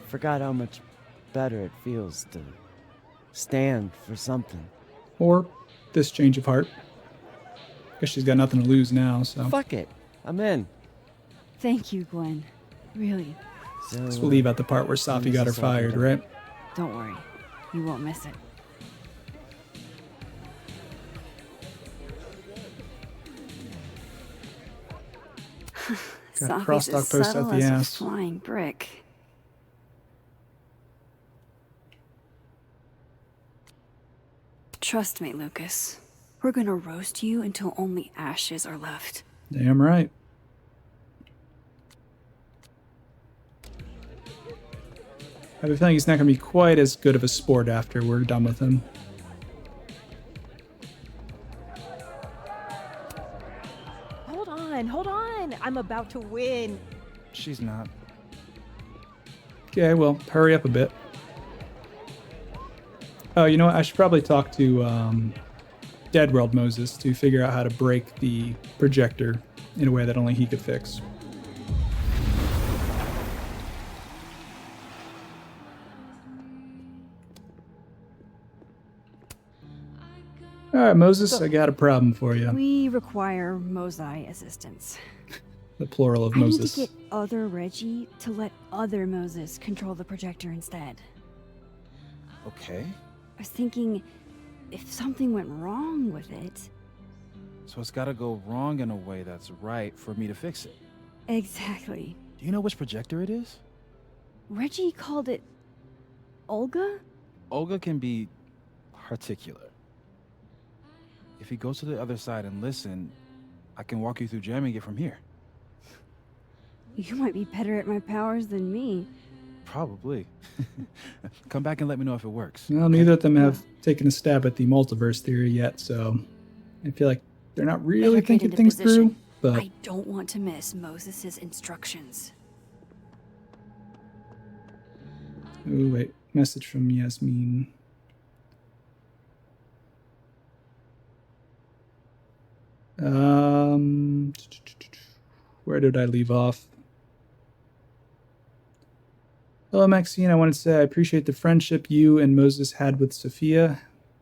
Forgot how much better it feels to stand for something. Or this change of heart. Guess she's got nothing to lose now, so. Fuck it. I'm in. Thank you, Gwen. Really. So, Guess we'll leave out the part where Safi got her fired, right? Don't worry. You won't miss it. Got Safi's crosstalk as post subtle out the as a ass. flying brick. Trust me, Lucas. We're gonna roast you until only ashes are left. Damn right. I have a feeling he's not going to be quite as good of a sport after we're done with him. Hold on. I'm about to win. She's not. Okay, well, hurry up a bit. Oh, you know what? I should probably talk to Dead World Moses to figure out how to break the projector in a way that only he could fix. All right, Moses, I got a problem for you. We require Mosai assistance. The plural of I need Moses. to get other Reggie to let other Moses control the projector instead. Okay. I was thinking, if something went wrong with it... So it's gotta go wrong in a way that's right for me to fix it. Exactly. Do you know which projector it is? Reggie called it... Olga? Olga can be particular. If you go to the other side and listen, I can walk you through jamming it from here. You might be better at my powers than me. Probably. Come back and let me know if it works. Well, neither of them have taken a stab at the multiverse theory yet, so I feel like they're not really Better get thinking into things position. through. But I don't want to miss Moses' instructions. oh wait, message from Yasmin. Where did I leave off? Hello, Maxine. I wanted to say I appreciate the friendship you and Moses had with Sophia.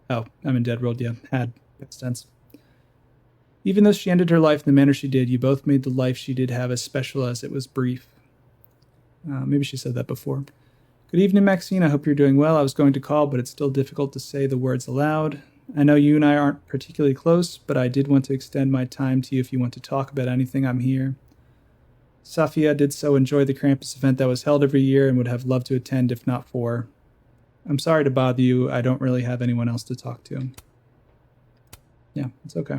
Oh, I'm in Dead World. Yeah, had. Past tense. Even though she ended her life in the manner she did, you both made the life she did have as special as it was brief. Maybe she said that before. Good evening, Maxine. I hope you're doing well. I was going to call, but it's still difficult to say the words aloud. I know you and I aren't particularly close, but I did want to extend my time to you if you want to talk about anything. I'm here. Safia did so enjoy the Krampus event that was held every year and would have loved to attend if not for. I'm sorry to bother you. I don't really have anyone else to talk to. Yeah, it's okay.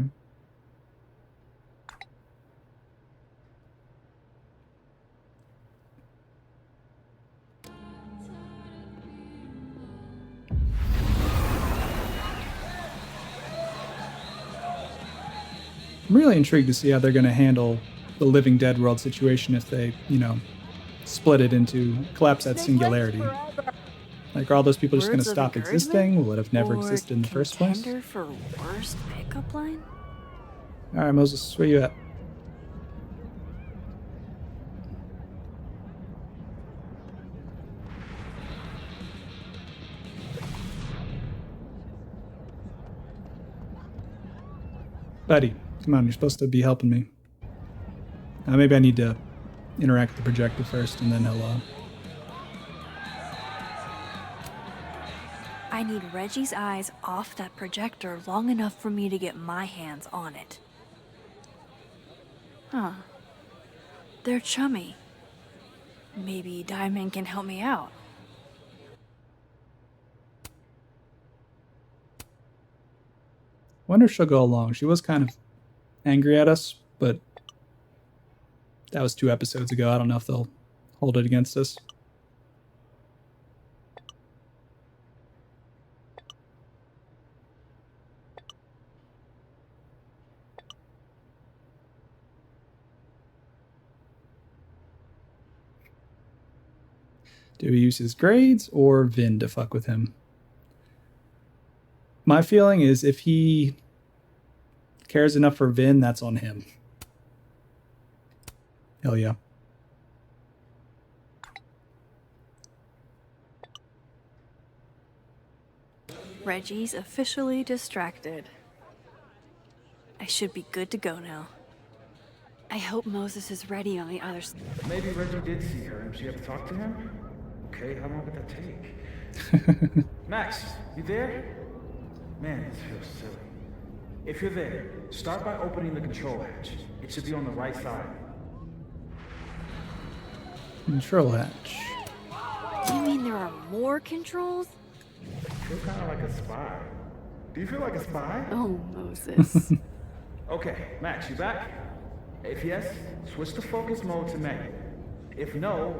I'm really intrigued to see how they're going to handle the Living Dead world situation if they, split it into collapse at singularity. Like, are all those people just going to Words of stop encouragement? existing? Will it have never Or existed in the first place? contender for worst pickup line? All right, Moses, where you at? Buddy, come on, you're supposed to be helping me. Maybe I need to interact with the projector first, and then he'll, I need Reggie's eyes off that projector long enough for me to get my hands on it. Huh. They're chummy. Maybe Diamond can help me out. wonder if she'll go along. She was kind of angry at us, but that was 2 episodes ago. I don't know if they'll hold it against us. Do we use his grades or Vin to fuck with him? My feeling is if he cares enough for Vin, that's on him. Hell yeah. Reggie's officially distracted. I should be good to go now. I hope Moses is ready on the other side. Maybe Reggie did see her and she had to talk to him? Okay, how long would that take? Max, you there? Man, this feels silly. If you're there, start by opening the control hatch. It should be on the right side. Control hatch. You mean there are more controls? I feel kind of like a spy. Do you feel like a spy? Oh, Moses. Okay, Max, you back? If yes, switch to focus mode to manual. If no,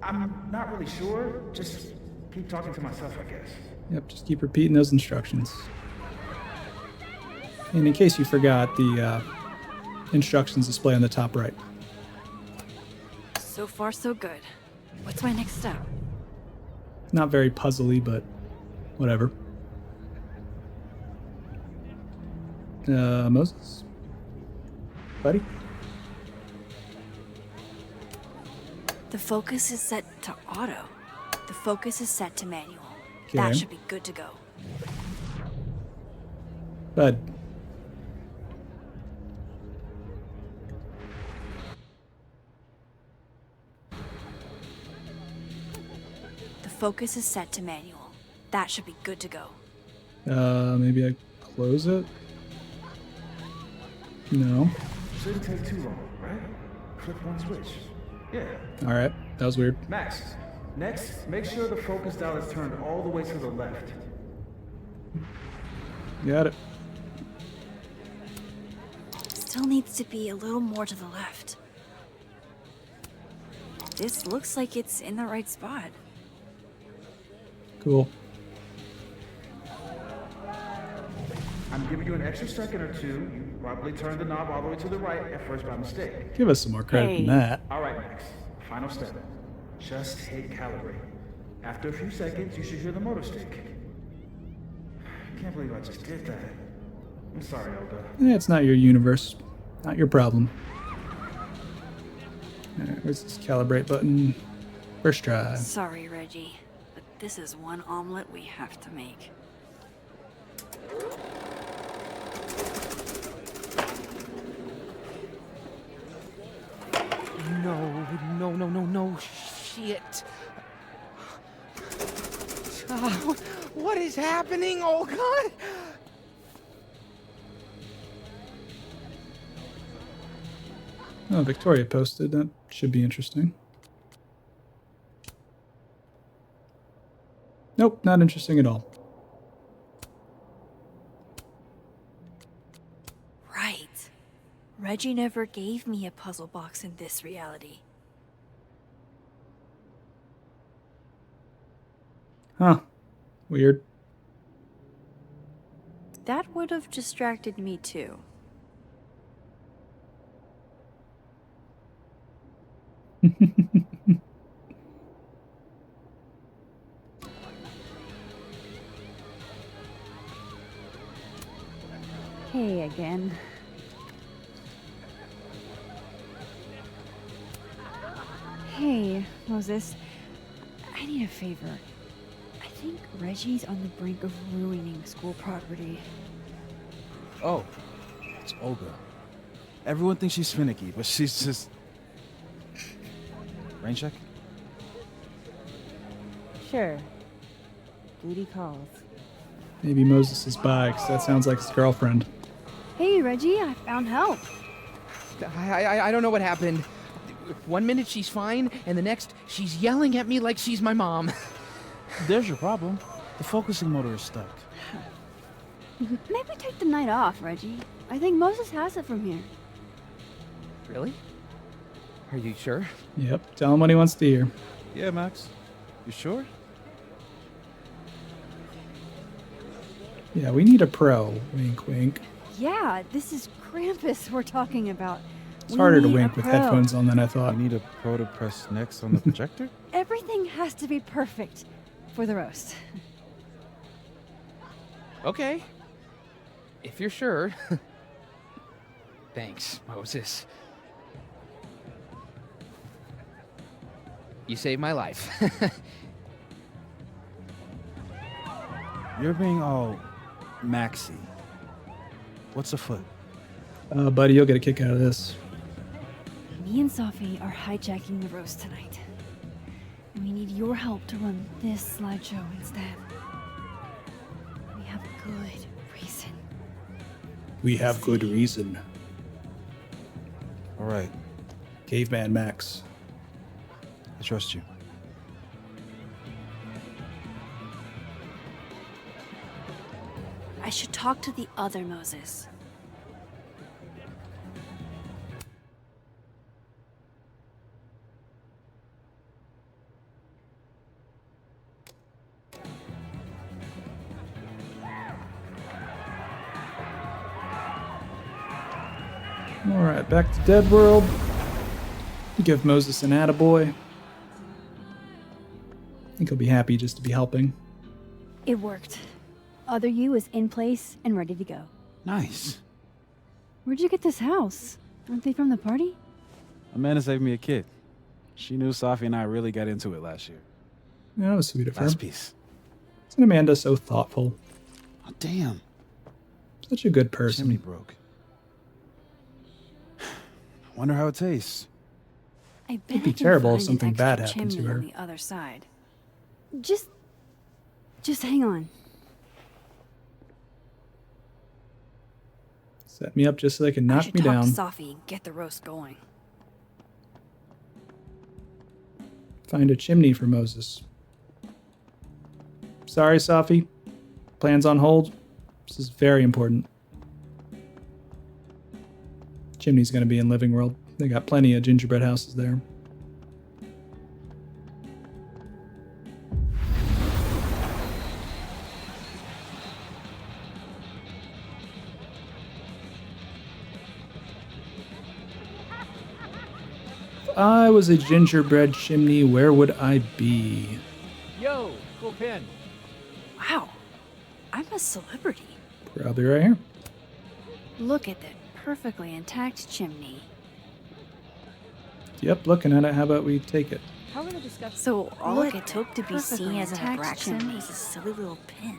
I'm not really sure. Just keep talking to myself, I guess. Yep, just keep repeating those instructions. And in case you forgot, the instructions display on the top right. So far, so good. What's my next step? Not very puzzly, but whatever. Moses? Buddy? The focus is set to auto. The focus is set to manual. Okay. That should be good to go. Bud. The focus is set to manual. That should be good to go. Maybe I close it? No. Shouldn't take too long, right? Flip one switch. Yeah. Alright, that was weird. Max, next, make sure the focus dial is turned all the way to the left. Got it. Still needs to be a little more to the left. This looks like it's in the right spot. Cool. I'm giving you an extra second or two. You probably turned the knob all the way to the right at first by mistake. Give us some more credit than that. All right, Max. Final step. Just hit calibrate. After a few seconds, you should hear the motor stick. I can't believe I just did that. I'm sorry, Elda. It's not your universe. Not your problem. Alright, where's this calibrate button? First try. Sorry, Reggie, but this is one omelet we have to make. No, shit. What is happening? Oh, God. Oh, Victoria posted. That should be interesting. Nope, not interesting at all. Right. Reggie never gave me a puzzle box in this reality. Huh. Weird. That would have distracted me too. Hey again. Hey, Moses. I need a favor. I think Reggie's on the brink of ruining school property. Oh, it's Olga. Everyone thinks she's finicky, but she's just... Rain check? Sure. Duty calls. Maybe Moses is by, 'cause that sounds like his girlfriend. Hey, Reggie, I found help. I don't know what happened. 1 minute she's fine, and the next she's yelling at me like she's my mom. There's your problem. The focusing motor is stuck. Maybe take the night off, Reggie. I think Moses has it from here. Really? Are you sure? Yep, tell him what he wants to hear. Yeah, Max. You sure? Yeah, we need a pro. Wink, wink. Yeah, this is Krampus we're talking about. It's harder to need a wink with pro. headphones on than I thought. You need a pro to press next on the projector? Everything has to be perfect for the roast. Okay. If you're sure. Thanks, Moses. You saved my life. You're being all maxy. What's afoot? Buddy, you'll get a kick out of this. Me and Sophie are hijacking the roast tonight. And we need your help to run this slideshow instead. We have good reason. We have good reason. All right. Caveman Max. I trust you. I should talk to the other Moses. Alright, back to Dead World. Give Moses an attaboy. I think he'll be happy just to be helping. It worked. Other you is in place and ready to go. Nice. Where'd you get this house? Aren't they from the party? Amanda saved me a kid. She knew Sophie and I really got into it last year. Yeah, that was sweet of her. Last piece. Isn't Amanda so thoughtful? Oh, damn. Such a good person. Chimney broke. Wonder how it tastes. I bet It'd be I can terrible if find an something extra bad happened to chimney her. on the other side. Just hang on. Set me up just so they can I knock should me talk down. to Sophie and get the roast going. Find a chimney for Moses. Sorry, Sophie. Plans on hold. This is very important. Chimney's going to be in Living World. They got plenty of gingerbread houses there. If I was a gingerbread chimney, where would I be? Yo, cool pin. Wow, I'm a celebrity. Probably right here. Look at that perfectly intact chimney. Yep, looking at it. How about we take it? How were the discussions? So all it took to be seen as an attraction was a silly little pin.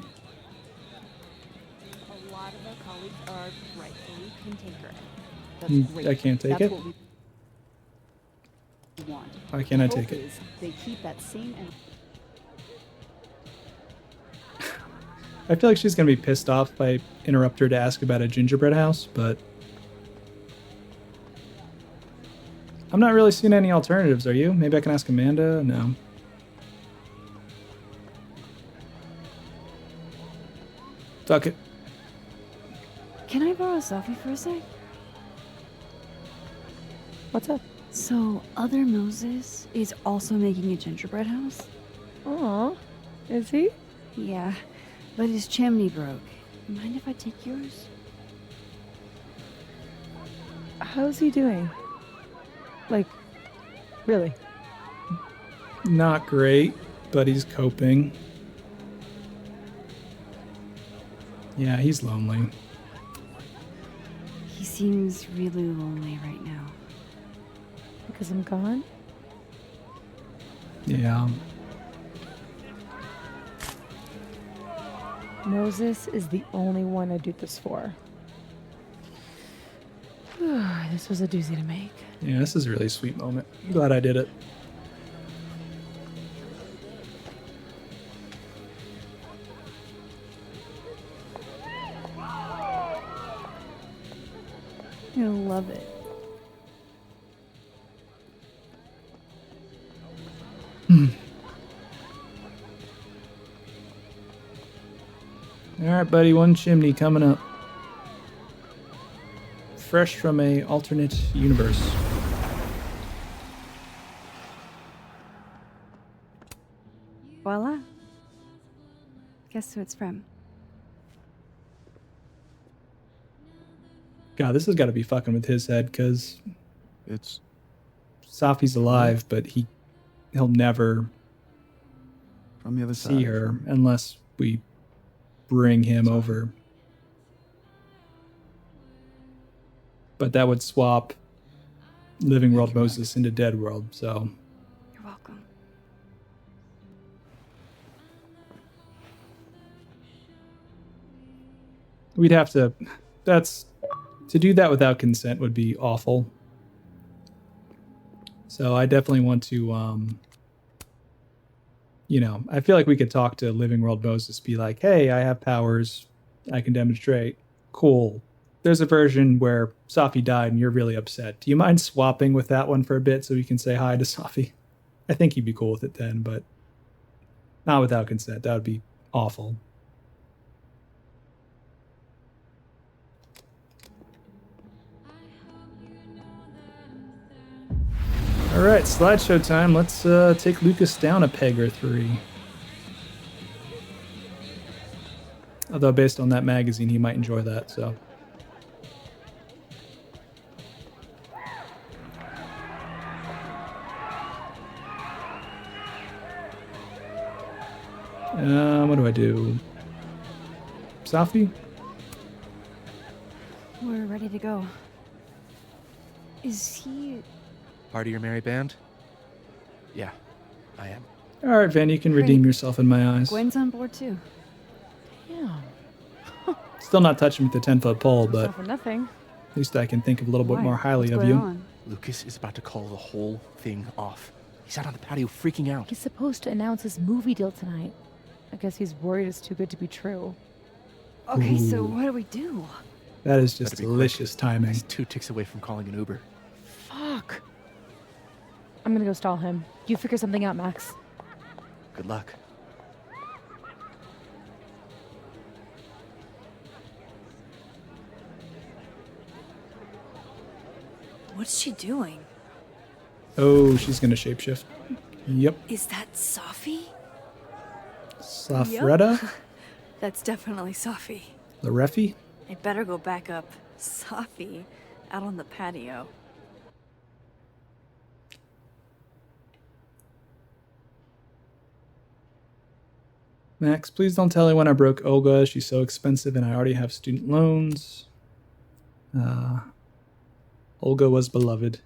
A lot of our colleagues are rightfully cantankerous. I can't take it. What we want. Why can't I The take hope it? is They keep that same energy. I feel like she's going to be pissed off if I interrupt her to ask about a gingerbread house, but I'm not really seeing any alternatives, are you? Maybe I can ask Amanda? No. Fuck it. Can I borrow Sophie for a sec? What's up? So, other Moses is also making a gingerbread house? Aw, is he? Yeah, but his chimney broke. Mind if I take yours? How's he doing? Like, really? Not great, but he's coping. Yeah, he's lonely. He seems really lonely right now. Because I'm gone? Yeah. Moses is the only one I do this for. This was a doozy to make. Yeah, this is a really sweet moment. I'm glad I did it. I love it. All right, buddy, one chimney coming up. Fresh from a alternate universe. Voila. Guess who it's from? God, this has got to be fucking with his head, because It's Safi's alive, but he'll never from the other see side. her unless we bring him over. But that would swap Living World Moses into Dead World, so You're welcome. we'd have to to do that without consent would be awful. So I definitely want to I feel like we could talk to Living World Moses, be like, hey, I have powers, I can demonstrate. Cool. There's a version where Safi died and you're really upset. Do you mind swapping with that one for a bit so we can say hi to Safi? I think he'd be cool with it then, but not without consent. That would be awful. All right, slideshow time. Let's take Lucas down a peg or 3. Although based on that magazine, he might enjoy that, so. What do I do? Safi? We're ready to go. Is he... Part of your merry band? Yeah, I am. All right, Van, you can redeem yourself in my eyes. Gwen's on board too. Yeah. Still not touching with the 10-foot pole, but Not for nothing. at least I can think a little bit Why? more highly What's of going you. on? Lucas is about to call the whole thing off. He's out on the patio freaking out. He's supposed to announce his movie deal tonight. I guess he's worried it's too good to be true. Okay, so Ooh. what do we do? That is just Better be delicious timing. He's 2 ticks away from calling an Uber. Fuck. I'm gonna go stall him. You figure something out, Max. Good luck. What's she doing? Oh, she's gonna shapeshift. Yep. Is that Safi? Safretta? That's definitely Safi. Larefi? I better go back up. Safi, out on the patio. Max, please don't tell anyone I broke Olga. She's so expensive and I already have student loans. Olga was beloved.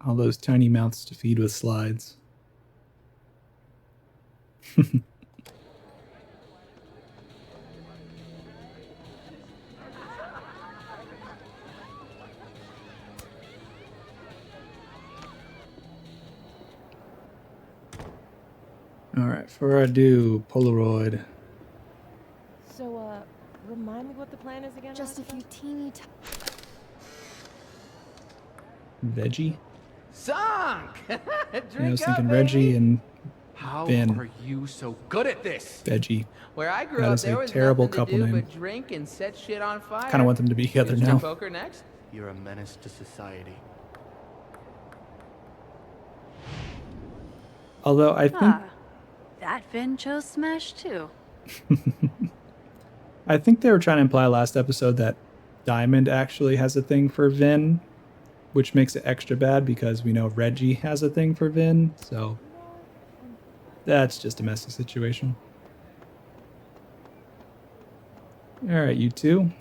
All those tiny mouths to feed with slides. All right, before I do Polaroid. So, remind me what the plan is again? Just a few teeny Veggie? Sunk! Yeah, I was thinking Reggie and How Vin. are you so good at this? Veggie. Where I grew That up, is there a was terrible nothing couple to do name. but drink and set shit on fire. Kind of want them to be together Mr. now. Poker next. You're a menace to society. Although I think That Vin chose Smash too. I think they were trying to imply last episode that Diamond actually has a thing for Vin, which makes it extra bad because we know Reggie has a thing for Vin, so that's just a messy situation. All right, you two.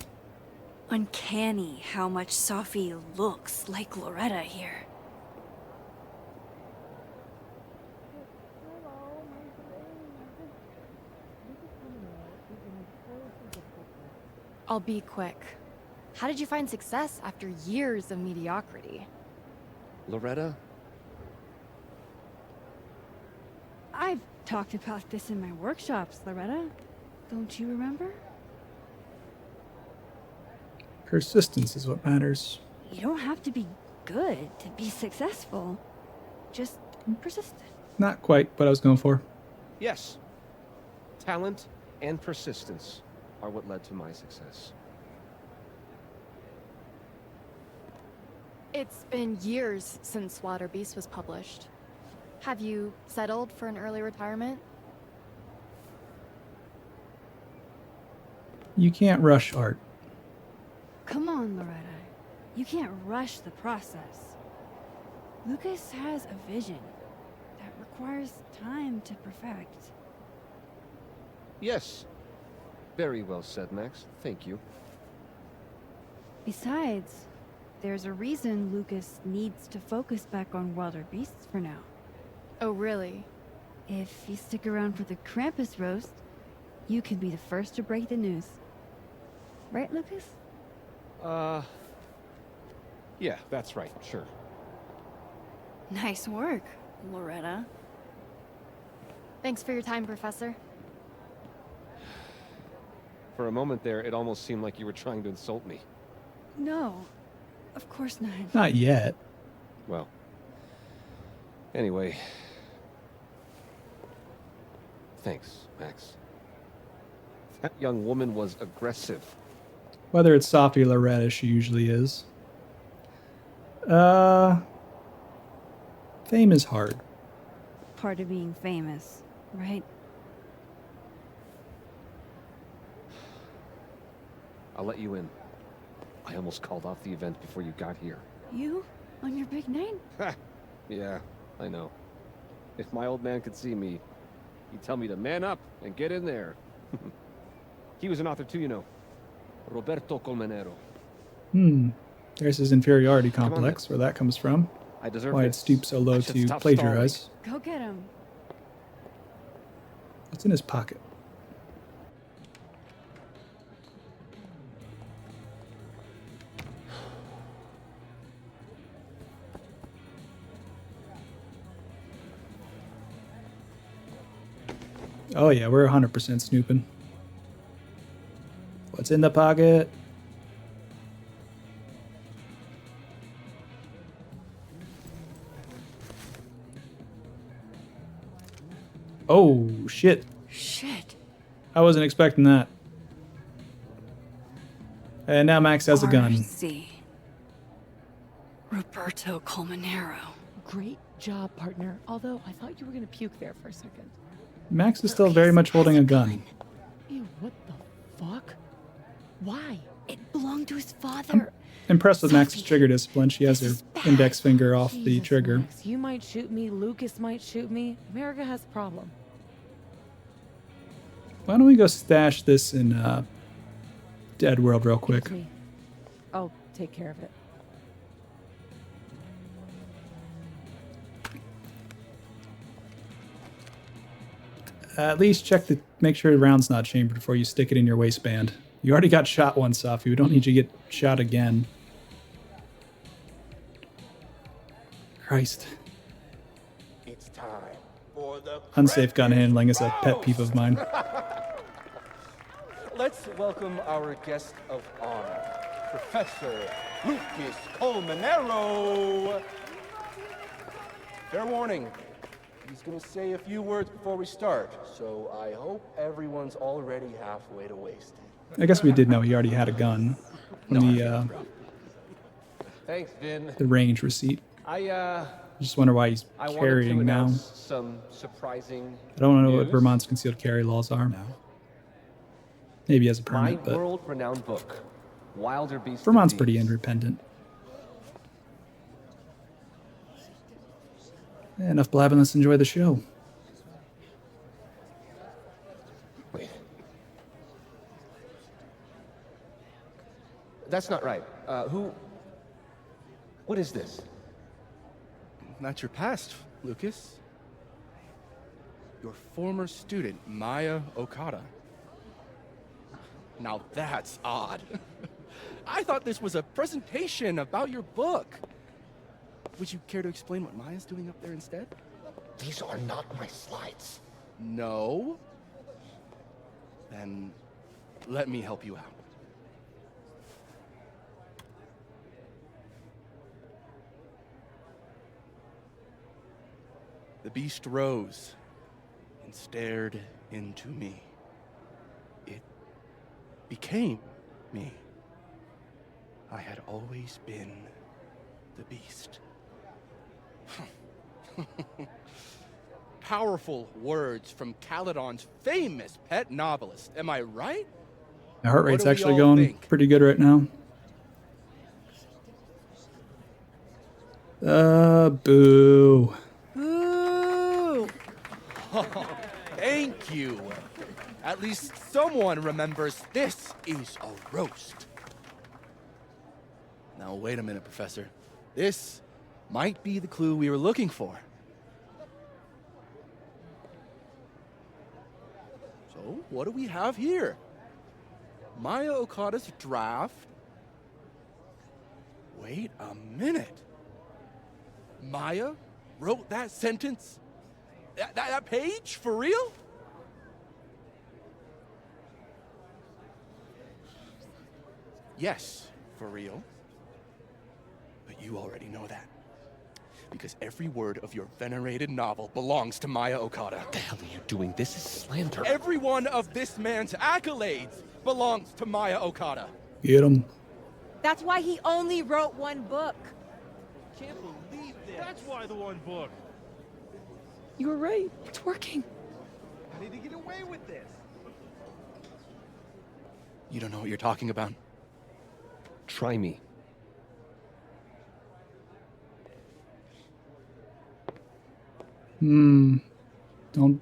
Uncanny how much Safi looks like Loretta here. I'll be quick. How did you find success after years of mediocrity? Loretta? I've talked about this in my workshops, Loretta. Don't you remember? Persistence is what matters. You don't have to be good to be successful. Just persistent. Not quite what I was going for. Yes. Talent and persistence are what led to my success. It's been years since Slaughter Beast was published. Have you settled for an early retirement? You can't rush art. Come on, Loretta. You can't rush the process. Lucas has a vision that requires time to perfect. Yes. Very well said, Max. Thank you. Besides, there's a reason Lucas needs to focus back on wilder beasts for now. Oh, really? If you stick around for the Krampus roast, you can be the first to break the news. Right, Lucas? Yeah, that's right, sure. Nice work, Loretta. Thanks for your time, Professor. For a moment there, it almost seemed like you were trying to insult me. No, of course not. Not yet. Well, anyway. Thanks, Max. That young woman was aggressive. Whether it's Sophie or Loretta, she usually is. Fame is hard. Part of being famous, right? I'll let you in. I almost called off the event before you got here. You? On your big night? Yeah, I know. If my old man could see me, he'd tell me to man up and get in there. He was an author too, you know. Roberto Colmenero. There's his inferiority complex, where that comes from. I deserve Why it this. stoops so low I should to stop plagiarize. Go get him. What's in his pocket? Oh yeah, we're 100% snooping. What's in the pocket? Oh, shit. Shit. I wasn't expecting that. And now Max has a gun. RC. Roberto Colmenero. Great job, partner. Although I thought you were gonna puke there for a second. Max is still very much holding a gun. Ew, what the fuck? Why? It belonged to his father. Impressed with Max's trigger discipline. She has her index finger off the Jesus, trigger. Max, you might shoot me, Lucas might shoot me. America has a problem. Why don't we go stash this in Dead World real quick? It's me. I'll take care of it. At least check to make sure the round's not chambered before you stick it in your waistband. You already got shot once, Sophie. We don't need you to get shot again. Christ. It's time for the Unsafe gun handling is a pet peeve of mine. Let's welcome our guest of honor, Professor Lucas Colmenero. Fair warning, he's going to say a few words before we start, so I hope everyone's already halfway to wasted. I guess we did know he already had a gun from Thanks, Vin. the range receipt. I Just wonder why he's wanted to carrying now. announce some surprising I don't know what news. Vermont's concealed carry laws are. Maybe he has a My permit, but world-renowned book, Wilder Beasts. Vermont's and pretty Deeds. independent. Enough blabbing, let's enjoy the show. Wait. That's not right. What is this? Not your past, Lucas. Your former student, Maya Okada. Now that's odd. I thought this was a presentation about your book. Would you care to explain what Maya's doing up there instead? These are not my slides. No? Then let me help you out. The beast rose and stared into me. It became me. I had always been the beast. Powerful words from Caledon's famous pet novelist, am I right? My heart rate's do we actually all going think? pretty good right now. Boo. Ooh! Thank you. At least someone remembers this is a roast. Now, wait a minute, Professor. This might be the clue we were looking for. So, what do we have here? Maya Okada's draft? Wait a minute. Maya wrote that sentence? That page? For real? Yes, for real. But you already know that. Because every word of your venerated novel belongs to Maya Okada. What the hell are you doing? This is slander. Every one of this man's accolades belongs to Maya Okada. Get him. That's why he only wrote one book. Can't believe this. That's why the one book. You were right. It's working. How did he get away with this? You don't know what you're talking about. Try me. Don't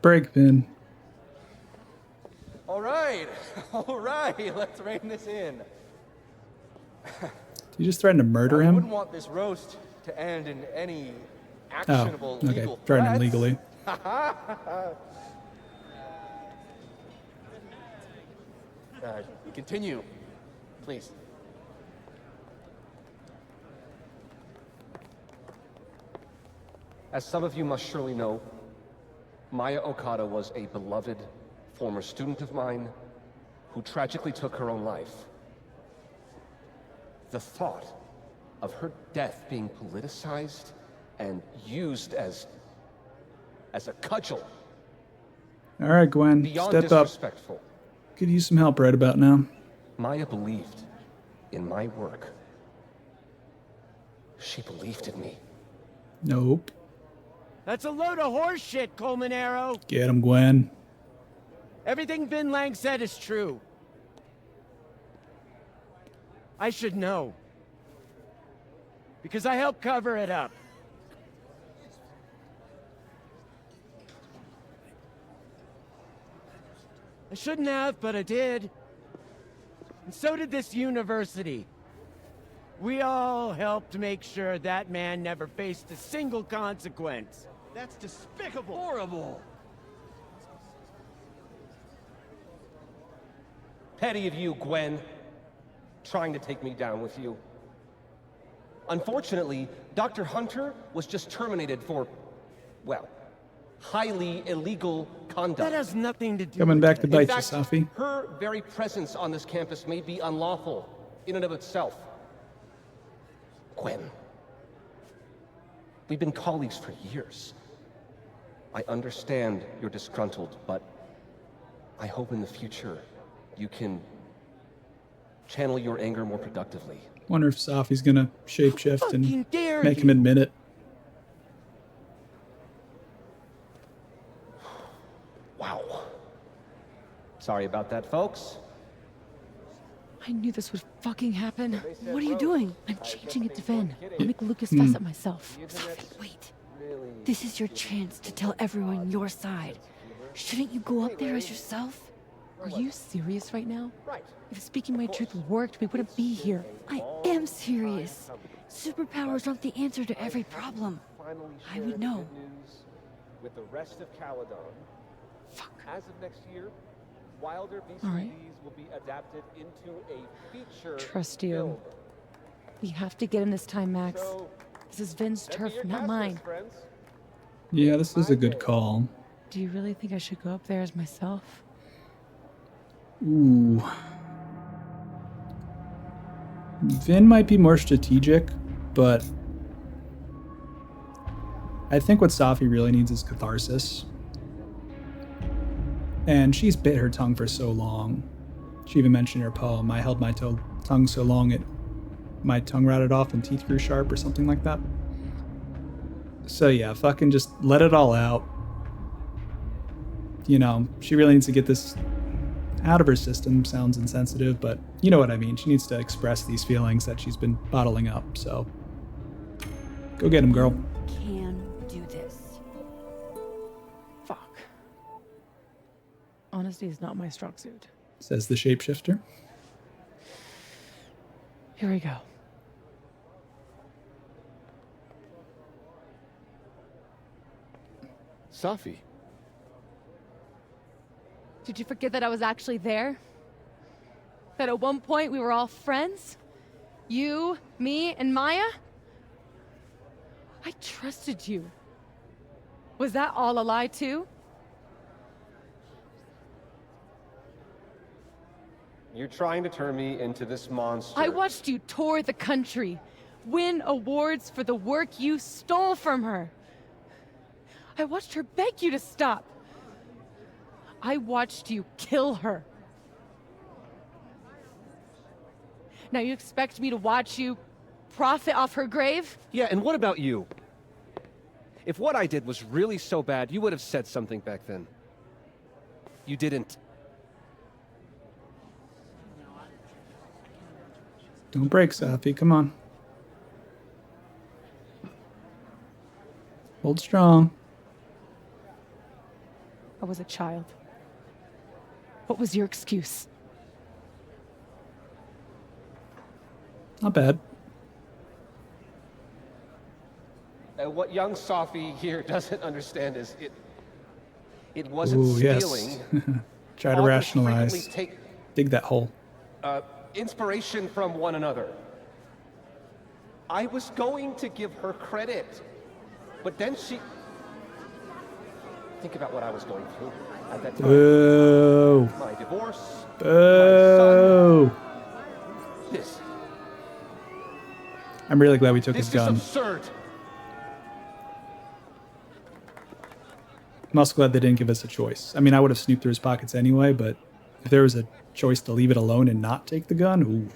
break, Vin. All right, let's rein this in. You just threatened to murder I him? wouldn't want this roast to end in any actionable Oh, okay. legal Threaten him threats. legally. Continue, please. As some of you must surely know, Maya Okada was a beloved former student of mine who tragically took her own life. The thought of her death being politicized and used as a cudgel, All right, Gwen, beyond step up. disrespectful. Could use some help right about now. Maya believed in my work. She believed in me. Nope. That's a load of horse shit, Coleman Arrow. Get him, Gwen. Everything Vin Lang said is true. I should know. Because I helped cover it up. I shouldn't have, but I did. And so did this university. We all helped make sure that man never faced a single consequence. That's despicable. Horrible. Petty of you, Gwen. Trying to take me down with you. Unfortunately, Dr. Hunter was just terminated for, well, highly illegal conduct. That has nothing to do Coming with back to it. bite In you, fact, Safi. her very presence on this campus may be unlawful in and of itself. Gwen, we've been colleagues for years. I understand you're disgruntled, but I hope in the future you can channel your anger more productively. Wonder if Safi's gonna shapeshift and Fucking dare make you. him admit it. Wow. Sorry about that, folks. I knew this would fucking happen. What are you doing? I'm changing it to Vin. I'll make Lucas fuss at myself. Wait. This is your chance to tell everyone your side. Shouldn't you go up there as yourself? Are you serious right now? If speaking my truth worked, we wouldn't be here. I am serious. Superpowers aren't the answer to every problem. I would know. With the rest of Caledon. Fuck. As of next year, Wilder All right. BCDs will be adapted into a feature Trust you. film. We have to get him this time, Max. This is Vin's turf, not mine. Yeah, this is a good call. Do you really think I should go up there as myself? Ooh. Vin might be more strategic, but I think what Safi really needs is catharsis. And she's bit her tongue for so long. She even mentioned in her poem, I held my tongue so long my tongue rotted off and teeth grew sharp or something like that. So yeah, fucking just let it all out. You know, she really needs to get this out of her system sounds insensitive, but you know what I mean. She needs to express these feelings that she's been bottling up, so go get him, girl. Can do this. Fuck. Honesty is not my strong suit. Says the shapeshifter. Here we go. Safi. Did you forget that I was actually there? That at one point we were all friends? You, me, and Maya? I trusted you. Was that all a lie too? You're trying to turn me into this monster. I watched you tour the country, win awards for the work you stole from her. I watched her beg you to stop. I watched you kill her. Now you expect me to watch you profit off her grave? Yeah, and what about you? If what I did was really so bad, you would have said something back then. You didn't. Don't break, Safi. Come on. Hold strong. I was a child. What was your excuse? Not bad. What young Safi here doesn't understand is it wasn't Ooh, stealing. yes. Try to Authors rationalize. frequently take Dig that hole. inspiration from one another. I was going to give her credit, but then she... Think about what I was going through at that time. Boo. My divorce. Boo. This. I'm really glad we took This his is gun. absurd. I'm also glad they didn't give us a choice. I mean, I would have snooped through his pockets anyway, but if there was a choice to leave it alone and not take the gun, ooh.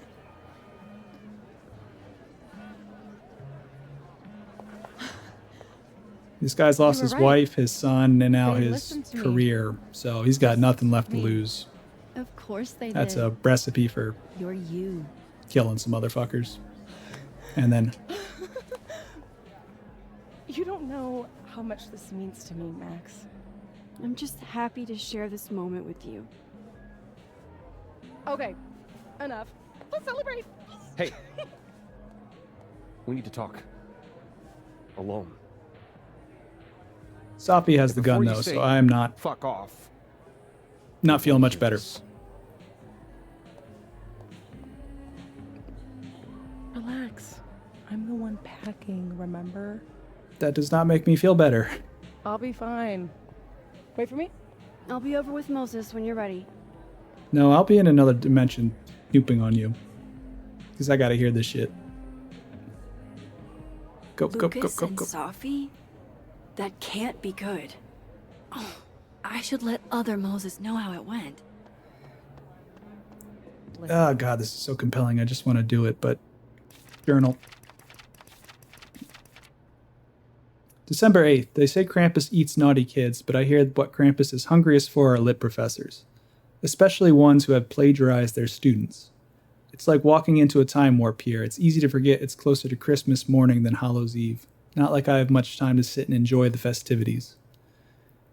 This guy's lost were his right. wife, his son, and now They his listened to me. career. So he's got nothing left to lose. Of course they That's did. a recipe for You're you. killing some motherfuckers. And then You don't know how much this means to me, Max. I'm just happy to share this moment with you. Okay, enough. Let's celebrate. Hey. We need to talk. Alone. Safi has the gun Before you though, say so I'm not fuck off. feeling much better. Relax. I'm the one packing, remember? That does not make me feel better. I'll be fine. Wait for me. I'll be over with Moses when you're ready. No, I'll be in another dimension snooping on you. Because I gotta hear this shit. Go, go, go, Lucas go, and go. Safi? That can't be good. Oh, I should let other Moses know how it went. Oh god, this is so compelling. I just want to do it, but journal. December 8th. They say Krampus eats naughty kids, but I hear what Krampus is hungriest for are lit professors, especially ones who have plagiarized their students. It's like walking into a time warp here. It's easy to forget it's closer to Christmas morning than Hallows Eve. Not like I have much time to sit and enjoy the festivities.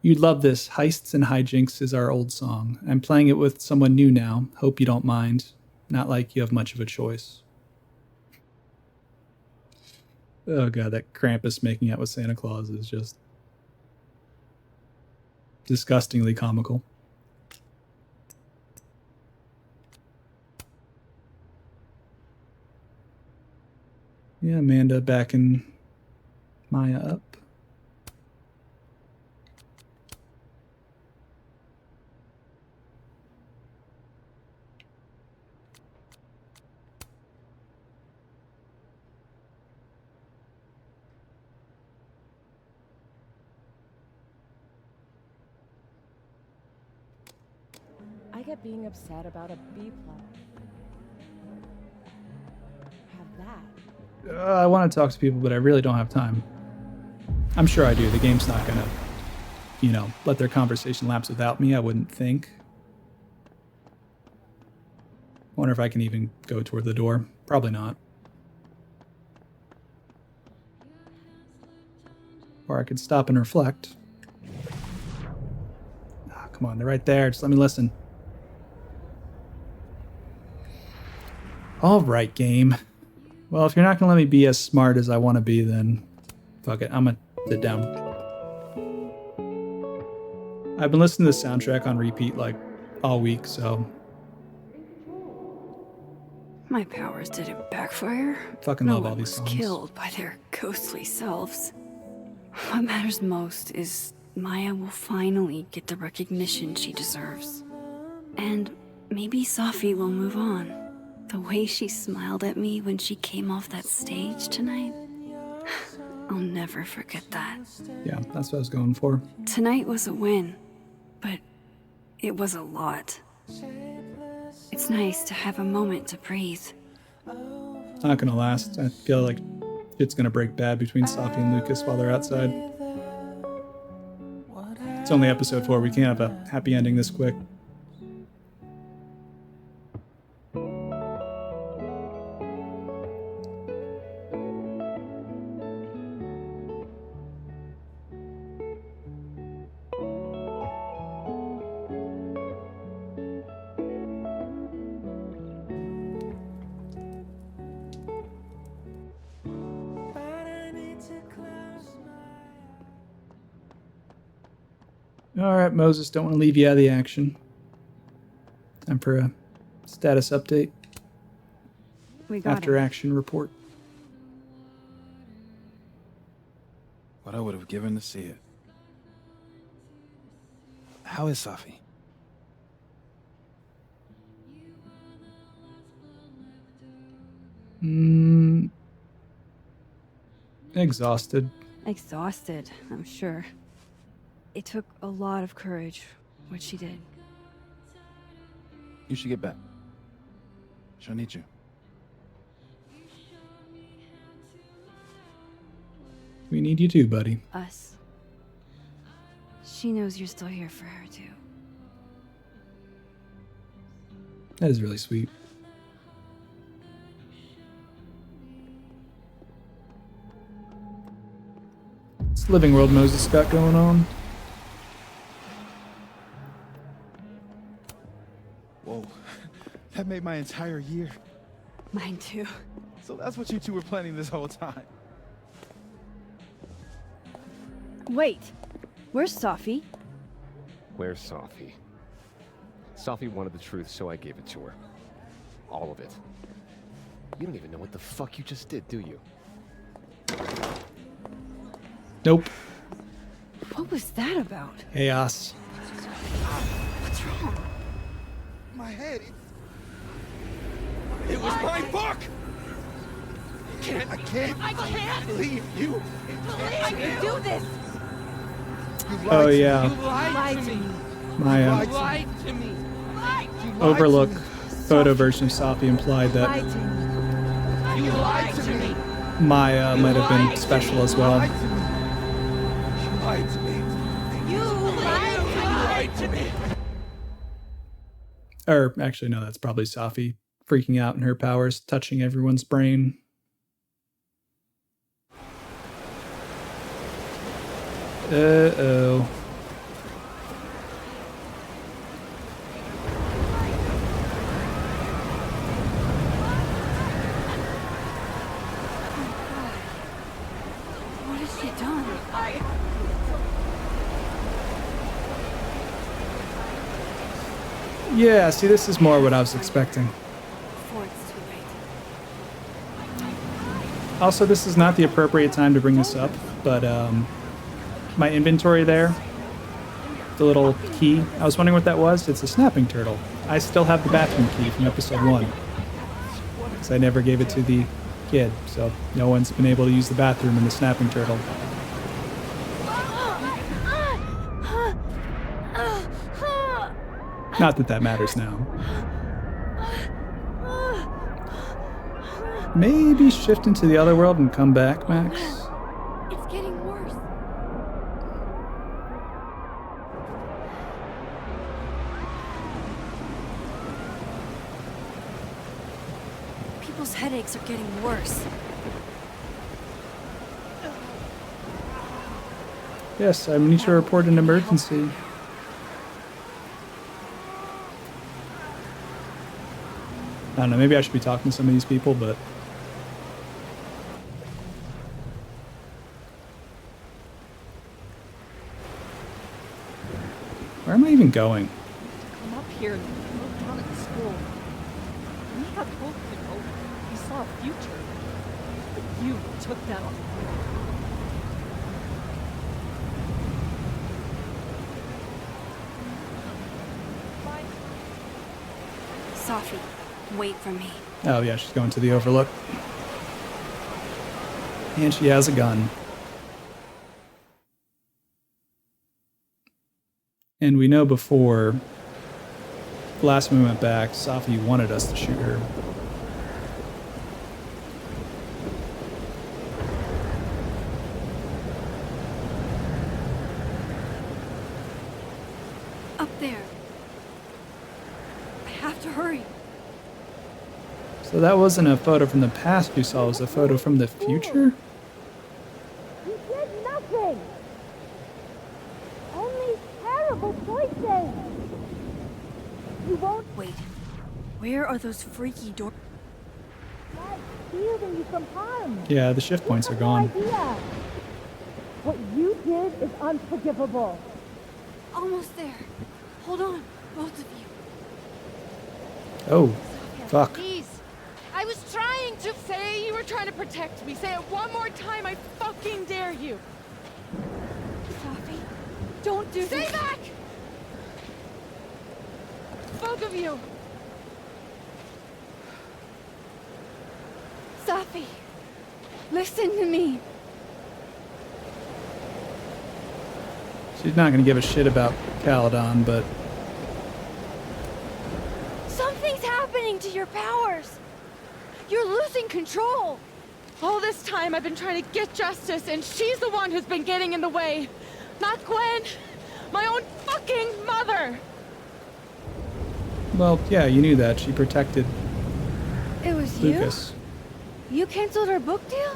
You'd love this. Heists and Hijinks is our old song. I'm playing it with someone new now. Hope you don't mind. Not like you have much of a choice. Oh god, that Krampus making out with Santa Claus is just disgustingly comical. Yeah, Amanda backing Maya up. I get being upset about a B plot. Have that. I want to talk to people, but I really don't have time. I'm sure I do. The game's not gonna, let their conversation lapse without me, I wouldn't think. Wonder if I can even go toward the door. Probably not. Or I could stop and reflect. Ah, come on, they're right there. Just let me listen. All right, game. Well, if you're not going to let me be as smart as I want to be, then fuck it. I'm going to sit down. I've been listening to the soundtrack on repeat like all week, so... My powers didn't backfire. Fucking No love all one these was songs. killed by their ghostly selves. What matters most is Maya will finally get the recognition she deserves. And maybe Safi will move on. The way she smiled at me when she came off that stage tonight, I'll never forget that. Yeah, that's what I was going for. Tonight was a win, but it was a lot. It's nice to have a moment to breathe. It's not going to last. I feel like it's going to break bad between Safi and Lucas while they're outside. It's only episode 4. We can't have a happy ending this quick. All right, Moses, don't want to leave you out of the action. Time for a status update. We got After him. action report. What I would have given to see it. How is Safi? Exhausted. Exhausted, I'm sure. It took a lot of courage, what she did. You should get back. She'll need you. We need you too, buddy. Us. She knows you're still here for her, too. That is really sweet. What's Living World Moses got going on? Whoa. That made my entire year. Mine too. So that's what you two were planning this whole time. Wait, where's Safi? Where's Safi? Safi wanted the truth, so I gave it to her. All of it. You don't even know what the fuck you just did, do you? Nope. What was that about? Chaos. What's wrong? My head. It was my book! I can't believe you. I can do this! Oh yeah. You lied to me. My You lied to me. Overlook photo version of Safi implied that You lied to me. Maya might have been special as well. You lied to me. You lied to me. Or actually, no, that's probably Safi freaking out in her powers, touching everyone's brain. Uh-oh. What has she done? Yeah, see, this is more what I was expecting. Before it's too late. Also, this is not the appropriate time to bring this up, but my inventory there, the little key, I was wondering what that was. It's a snapping turtle. I still have the bathroom key from episode 1. Because I never gave it to the kid, so no one's been able to use the bathroom in the snapping turtle. Not that that matters now. Maybe shift into the other world and come back, Max? It's getting worse. People's headaches are getting worse. Yes, I need to report an emergency. I don't know, maybe I should be talking to some of these people, but... Where am I even going? Come up here and look down at the school. We got told to go. We saw a future. But you took that away. Safi, wait for me. Oh yeah, she's going to the Overlook. And she has a gun. And we know before, last time we went back, Safi wanted us to shoot her. Up there. I have to hurry. So that wasn't a photo from the past you saw, it was a photo from the future? You did nothing! Only terrible choices! You won't Wait. Where are those freaky doors? shielding you from harm. Yeah, the shift points are gone. Idea. What you did is unforgivable. Almost there. Hold on, both of you. Oh, fuck. Please. I was trying to say you were trying to protect me. Say it one more time. I fucking dare you. Safi, don't do Stay this. back! Both of you. Safi, listen to me. She's not gonna give a shit about Caladon, but Something's happening to your powers. You're losing control. All this time I've been trying to get justice, and she's the one who's been getting in the way. Not Gwen. My own fucking mother. well, yeah, you knew that. She protected It was Lucas. you? You canceled her book deal?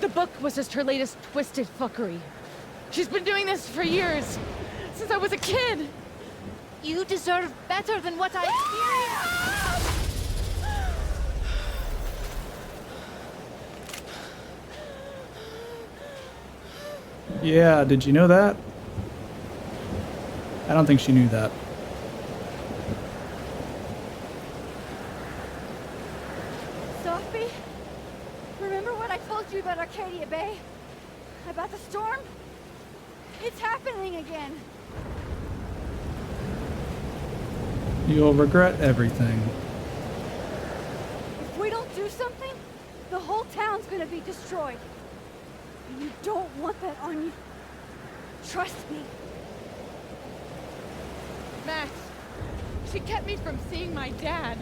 The book was just her latest twisted fuckery. She's been doing this for years. Since I was a kid. You deserve better than what I experienced. Yeah, did you know that? I don't think she knew that. Sophie, remember what I told you about Arcadia Bay? About the storm? It's happening again. You'll regret everything. If we don't do something, the whole town's gonna be destroyed. And you don't want that on you. Trust me. Max, she kept me from seeing my dad.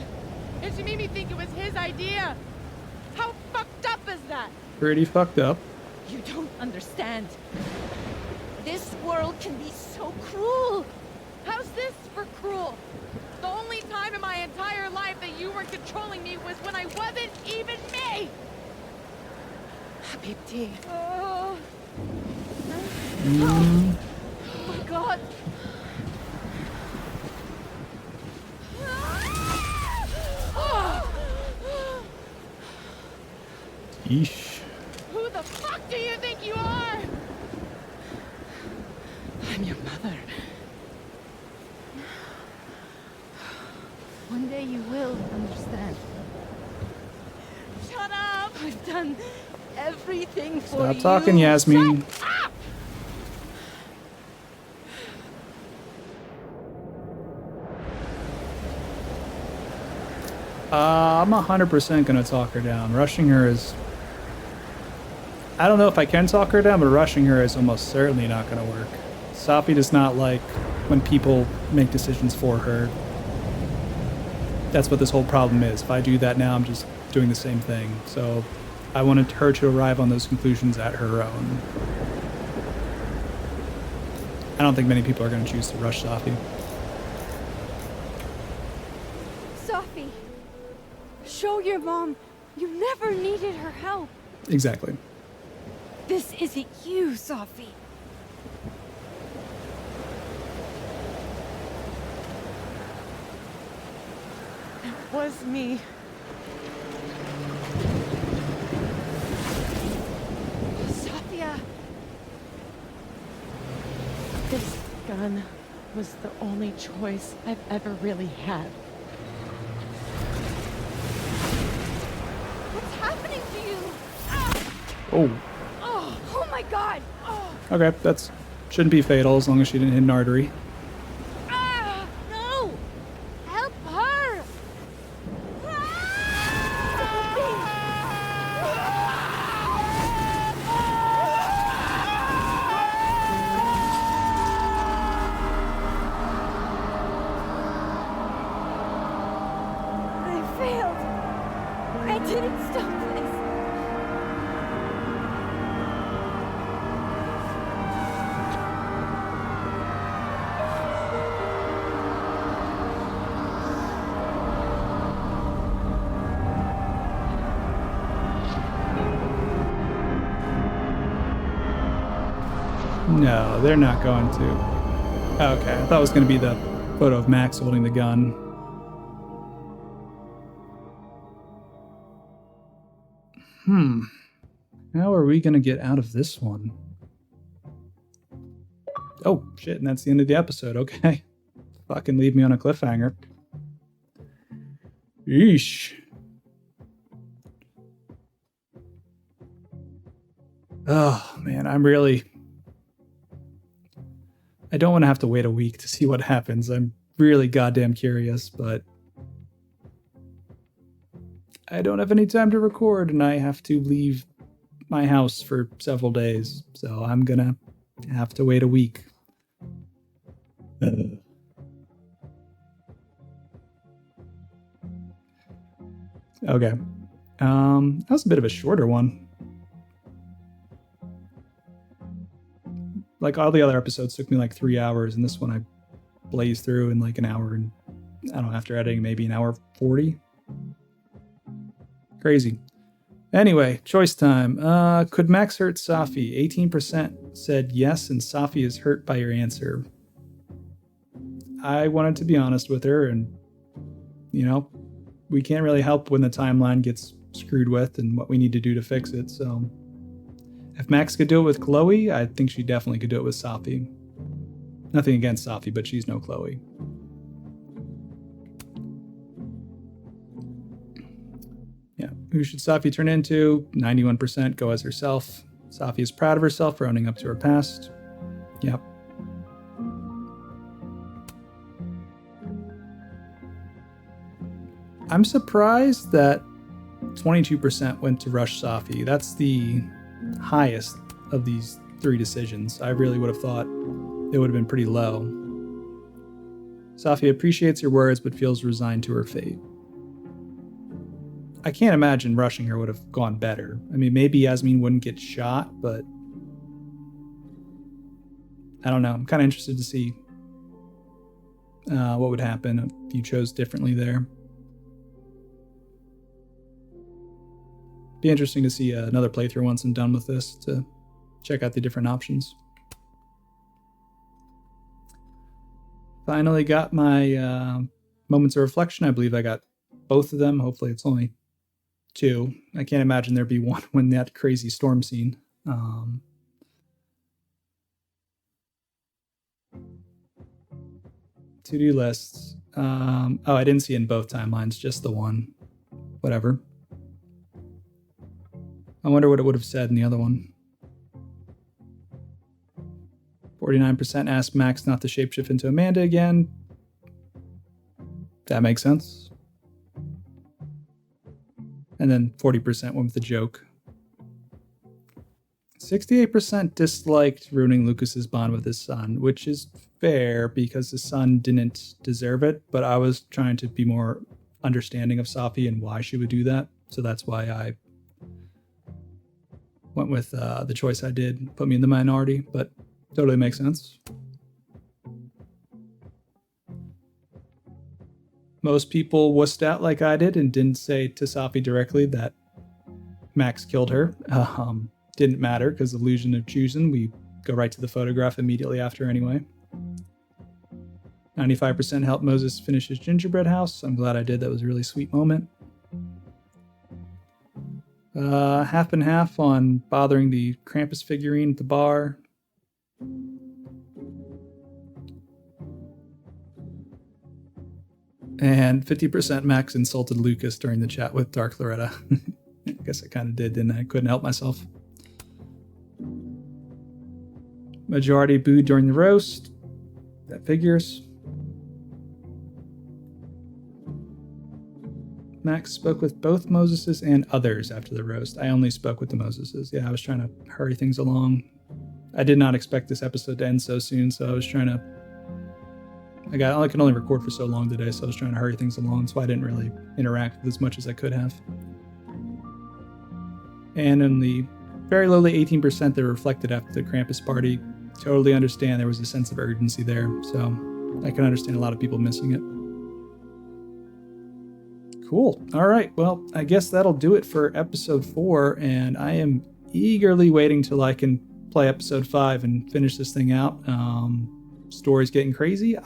And she made me think it was his idea. How fucked up is that? Pretty fucked up. You don't understand. This world can be so cruel. How's this for cruel? The only time in my entire life that you weren't controlling me was when I wasn't even me! Habibti. Oh. Mm. Oh my god. Yeesh. Who the fuck do you think you are? I'm your mother. One day you will understand. Shut up! I've done everything for you. Stop talking, Yasmin. Shut up! I'm 100% gonna talk her down. Rushing her is... I don't know if I can talk her down, but rushing her is almost certainly not gonna work. Safi does not like when people make decisions for her. That's what this whole problem is. If I do that now, I'm just doing the same thing. So I wanted her to arrive on those conclusions at her own. I don't think many people are gonna choose to rush Safi. Sophie, Show your mom you never needed her help. Exactly. This isn't you, Sophie. It was me. Sophia. This gun was the only choice I've ever really had. What's happening to you? Oh. Oh my god. Okay, that's shouldn't be fatal as long as she didn't hit an artery. No! Help her! I failed. I didn't stop this. No, they're not going to. Okay, I thought it was going to be the photo of Max holding the gun. How are we going to get out of this one? Oh, shit, and that's the end of the episode. Okay. Fucking leave me on a cliffhanger. Yeesh. Oh, man, I don't want to have to wait a week to see what happens. I'm really goddamn curious, but I don't have any time to record and I have to leave my house for several days. So I'm gonna have to wait a week. Okay. That was a bit of a shorter one. Like all the other episodes took me like 3 hours, and this one I blazed through in like an hour, and I don't know, after editing maybe an hour 40. Crazy. Anyway, choice time. Could Max hurt Safi? 18% said yes, and Safi is hurt by your answer. I wanted to be honest with her, and you know, we can't really help when the timeline gets screwed with and what we need to do to fix it, so if Max could do it with Chloe, I think she definitely could do it with Safi. Nothing against Safi, but she's no Chloe. Yeah, who should Safi turn into? 91% go as herself. Safi is proud of herself for owning up to her past. Yep. I'm surprised that 22% went to rush Safi. That's the highest of these three decisions. I really would have thought it would have been pretty low. Safi appreciates your words but feels resigned to her fate. I can't imagine rushing her would have gone better. I mean, maybe Yasmin wouldn't get shot, but I don't know. I'm kind of interested to see what would happen if you chose differently there. Be interesting to see another playthrough once I'm done with this to check out the different options. Finally got my moments of reflection. I believe I got both of them. Hopefully it's only 2. I can't imagine there'd be one when that crazy storm scene. To-do lists. Oh, I didn't see in both timelines, just the one. Whatever. I wonder what it would have said in the other one. 49% asked Max not to shapeshift into Amanda again. That makes sense. And then 40% went with the joke. 68% disliked ruining Lucas's bond with his son, which is fair because his son didn't deserve it, but I was trying to be more understanding of Safi and why she would do that. So that's why I went with the choice I did. Put me in the minority, but totally makes sense. most people wussed out like I did and didn't say to Safi directly that Max killed her. Didn't matter because illusion of choosing. We go right to the photograph immediately after anyway. 95% helped Moses finish his gingerbread house. I'm glad I did. That was a really sweet moment. Half and half on bothering the Krampus figurine at the bar. And 50% Max insulted Lucas during the chat with Dark Loretta. I guess I kind of did, didn't I? Couldn't help myself. Majority booed during the roast. That figures. Max spoke with both Moseses and others after the roast. I only spoke with the Moseses. Yeah, I was trying to hurry things along. I did not expect this episode to end so soon, so I was trying to... I can only record for so long today, so I was trying to hurry things along, so I didn't really interact with as much as I could have. And in the very lowly 18% that reflected after the Krampus party, totally understand there was a sense of urgency there, so I can understand a lot of people missing it. Cool. All right. Well, I guess that'll do it for episode 4, and I am eagerly waiting till I can play episode 5 and finish this thing out. Story's getting crazy.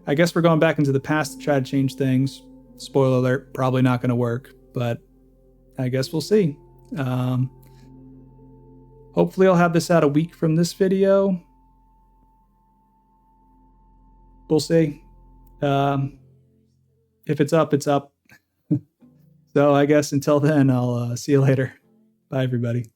I guess we're going back into the past to try to change things. Spoiler alert, probably not going to work, but I guess we'll see. Hopefully I'll have this out a week from this video. We'll see. If it's up, it's up. So I guess until then, I'll see you later. Bye, everybody.